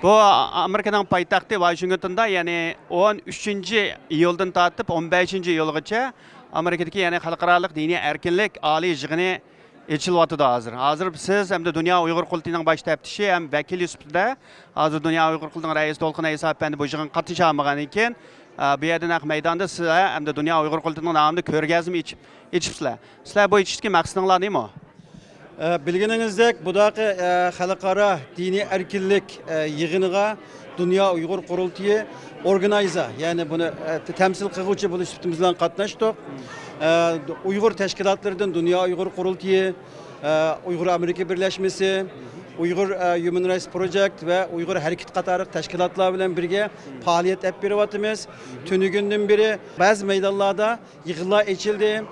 Bu Amerikaning poytaxti Washingtonda, ya'ni 13-iyuldan tortib 15-iyulgacha Amerikadagi ya'ni xalqaro diniy erkinlik oliy yig'ini echilyapti hozir. Hozir siz hamda Dunyo Uyg'ur qultining bosh taftishi ham vakili sifatida hozir Dunyo Uyg'ur qultining raisi To'lqin Aysa efendi bu yig'in qatnashmagan ekan. Bu yerda naq maydonda siz hamda Dunyo Uyg'ur qultining nomida ko'rgazma ichibsizlar. Sizlar bu ichishki maqsadinglar nima? Bilgininizdek, budaqı xalqaro diniy erkinlik yig'iniga Dunyo Uyg'ur qurultiyi organiza, ya'ni buni temsil qiluvchi bo'lish sifatimiz bilan qatnashdik. Uyg'ur tashkilotlaridan Dunyo Uyg'ur qurultiyi, Uyg'ur Amerika birlashmasi, Uyghur Human Rights Project ve Uyghur Hareket qatarı teşkilatlar bilen birge faaliyet hep berivatımız. Tünü günden beri bazı meydanlarda yığınlar açıldı.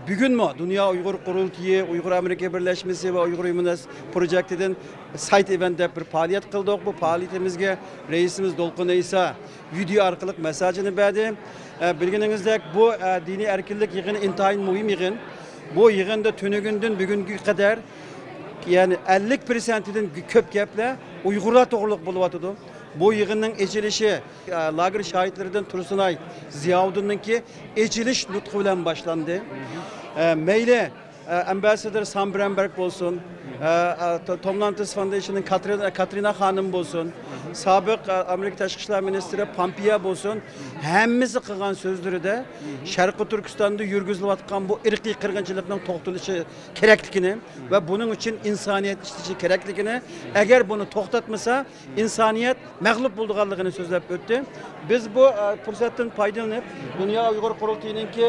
Bugün mü Dünya Uyghur Kurultayı, Uyghur Amerika Birleşmesi ve Uyghur Human Rights Project'den site event'te bir faaliyet kıldık. Bu faaliyetimizge reisimiz Dolkun İsa video arkalık mesajını verdi. Bilginizde bu dini erkinlik yığını intihayın mühim yığın. Bu yığında tünü günden bugünkü kadar yani 50%'den köp gepler Uygurlar to'g'riliq bo'lyapti. Bu yig'inning echilishi lager şahitlerinden Tursunay Ziyavuddin'ninki echilish nutqi bilan boshlandi. Meyli Ambassador Sam Bremberg bo'lsin, Tom Lantis Foundation'ın Katrina Hanım bo'lsin, sabiq Amerika Tashqi ishlar ministri Pompeo bo'lsin, hammasi qilgan so'zlarida Sharqi Turkistonda yurgizilayotgan bu irqiy qirg'inchilikning to'xtatilishi kerakligini va buning uchun insoniyat ishlashi kerakligini, agar buni to'xtatmasa insoniyat mag'lub bo'lganligini so'zlab o'tdi. Biz bu fursatdan foydalanib Dunyo Uyg'ur qurultayiningki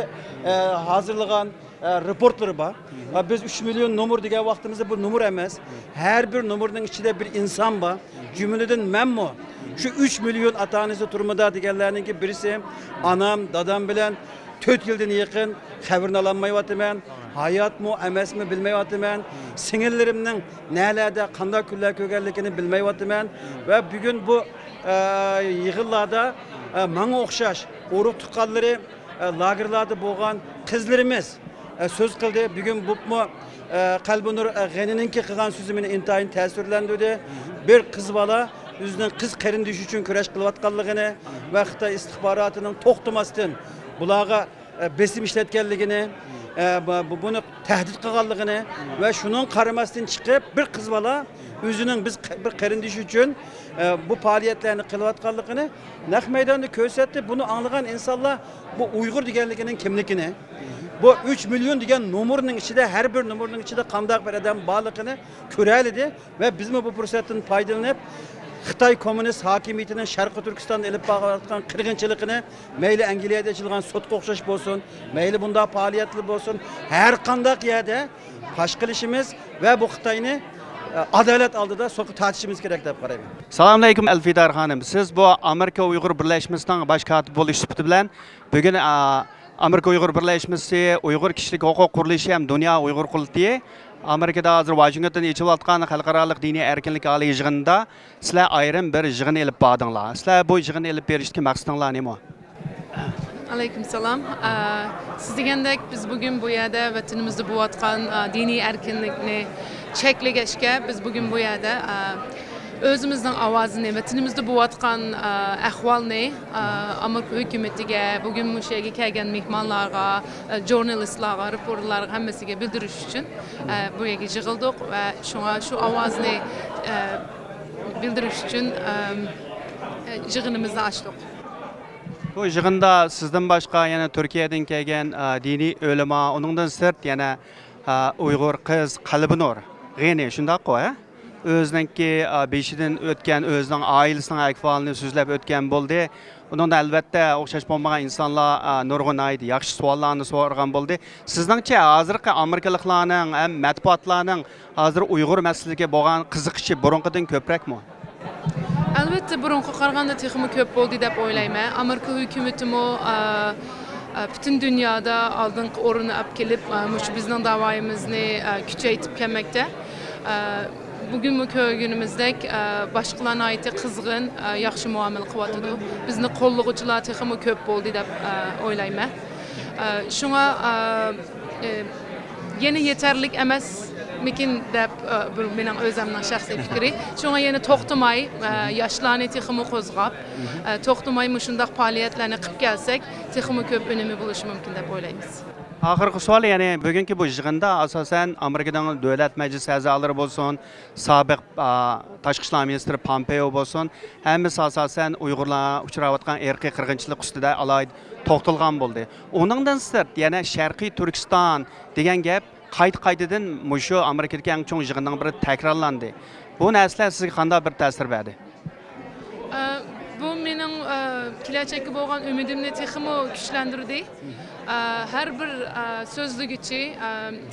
hozirlagan raportları var. Biz 3 milyon numur degan vaqtimizda bu numur emas. Her bir numurning içinde bir insan var. Cümleden men mi? Şu 3 milyon ata-onasi turmada deganlarninki birisi anam, dadam bilan 4 yildan yaqin xabarini ololmayapman. Hayat mı, emas mı bilmayapman. Singillerimning nelarda, qanday kunlar ko'rganligini bilmayapman. Ve bugün bu yig'inlarda menga o'xshash urug' tuqqanlari lagerlarda bo'lgan qizlarimiz söz kıldı. Bugün bu Qalbinur G'anininki qilgan so'zi meni intayin ta'sirlantirdi. bir kız bala özünün kız qarindishi uchun kurash qilayotganligini va Xitoy istixborotining to'xtamasdan bularga besim ishlatganligini, buni tahdid qilganligini va shuning qaramasdan chiqib bir qiz bola o'zining biz bir qarindishi uchun bu faoliyatlarni qilayotganligini naq maydonda ko'rsatdi. Buni anglagan insonlar bu Uyg'ur deganligining kimligini, bu 3 milyon degan nomerning ichida har bir nomerning ichida qanday bir odam borligini ko'ralidi va biz bu fursatdan foydalanib Xitoy kommunist hokimiyatining Sharqiy Turkistonda elib borayotgan qirg'inchiligini, mayli Angliyada ochilgan sudga o'xshash bo'lsin, mayli bunda faoliyatli bo'lsin, har qanday yerda fosh qilishimiz va bu Xitoyni adalet oldida so'qib tortishimiz kerak deb qarayman. Assalomu alaykum Alfidar xonim. Siz bu Amerika Uyg'ur birlashmasining bosh kotibi bo'lish sifati bilan bugun Amerika Uyg'ur birlashmasi Uyg'ur kishilik huquq qurilishi ham Dunyo Uyg'ur qurultiyi Amerikada hozir Washingtonda ichilayotgan xalqaro diniy erkinlik oliy yig'inida sizlar ayrim bir yig'in elib bordinglar. Sizlar bu yig'inni elib berishdagi maqsadinglar nima? Aleyküm selam. Siz degandek biz bugün bu yerda vatanimizda bo'layotgan diniy erkinlikni cheklashga biz bugün bu yerda o'zimizning ovozini, vatanimizda bo'layotgan ahvolni Amerika hukumatiga, bugün bu yerga kelgan mehmonlarga, jurnalistlarga, reporterlarga hammasiga bildirish uchun bu yerga yig'ildik va shunga shu ovozni bildirish uchun yig'inimizni ochdik. Bu yig'inda sizdan boshqa yana Turkiyadan kelgan diniy ulamo, uningdan sirt yana Uyg'ur qiz Qalbinur G'eni shundaq-ku, o'ziningki beshidan o'tgan o'zining oilasining ahvolini so'zlab o'tgan bo'ldi. Uningda albatta o'xshash bo'lmagan insonlar nurg'un aydi, yaxshi savollarni so'ragan bo'ldi. Sizningcha hozirgi amerikaliklarning ham matbuotlarning hozir Uyg'ur masalasiga bo'lgan qiziqishi burunqidan ko'prakmi? Albatta burunga qaraganda texmi ko'p bo'ldi deb o'ylayman. Amerika hukumatimi bütün dünyada oldingi o'rinni olib kelib, shu bizning da'voyimizni kuchaytirib kelmoqda. Bugün bu ko'rganimizdek boshqalarga aytib qizg'in, yaxshi muomala qilyotdi. Bizni qo'llovchilar texmi ko'p bo'ldi deb o'ylayman. Shunga yana yetarli emas mikin deb bu mening o'zimning shaxsiy fikri. Shunga yana to'xtamay yoshlarni texmi qo'zg'ab, to'xtamay shunday faoliyatlarni qilib kelsak, texmi ko'p unumi bo'lishi mumkin deb o'ylaymiz. Oxirgi savol, ya'ni bugungi bu yig'inda asosan Amerikadan davlat majlisi a'zolari bo'lsin, sobiq tashqi ishlar ministri Pompeo bo'lsin, hammasi asosan Uyg'urlar uchrayotgan irqiy qirg'inchilik ustida alohida to'xtalgan bo'ldi. Uningdan sirt yana Sharqiy Turkiston degan gap qaytadan shu Amerikadagi eng chong yig'inning biri takrorlandi. Bu narsalar sizga qanday bir ta'sir berdi? Bu mening kelajakka bo'lgan umidimni texmi kuchlantirdi. Her bir so'zligichi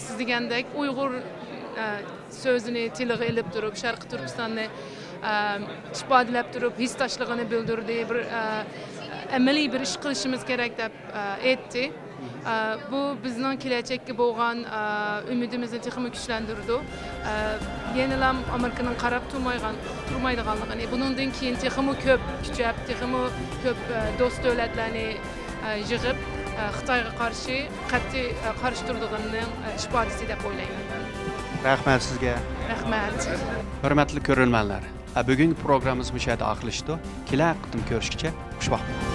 siz degandek Uyg'ur so'zini tiliga ilib turib, Sharqiy Turkistonni ifodalab turib, hissdoshligini bildirdi, bir amaliy bir ish qilishimiz kerak deb aytdi. Bu bizning kelajakka bo'lgan umidimizni texmi kuchlantirdi. Yenilam Amerikaning qarab turmaydiganligini, bundan keyin texmi ko'p kuchab, texmi ko'p do'st davlatlarni yig'ib Xitoyga qarshi qat'iy qarshi turadiganning ifodasi deb o'ylayman. Rahmat sizga. Rahmat. Hurmatli ko'ruvchilar, bugungi programmamiz bu yerda oxirlashdi. Kelasi qatim ko'rishguncha xushvaqt bo'ling.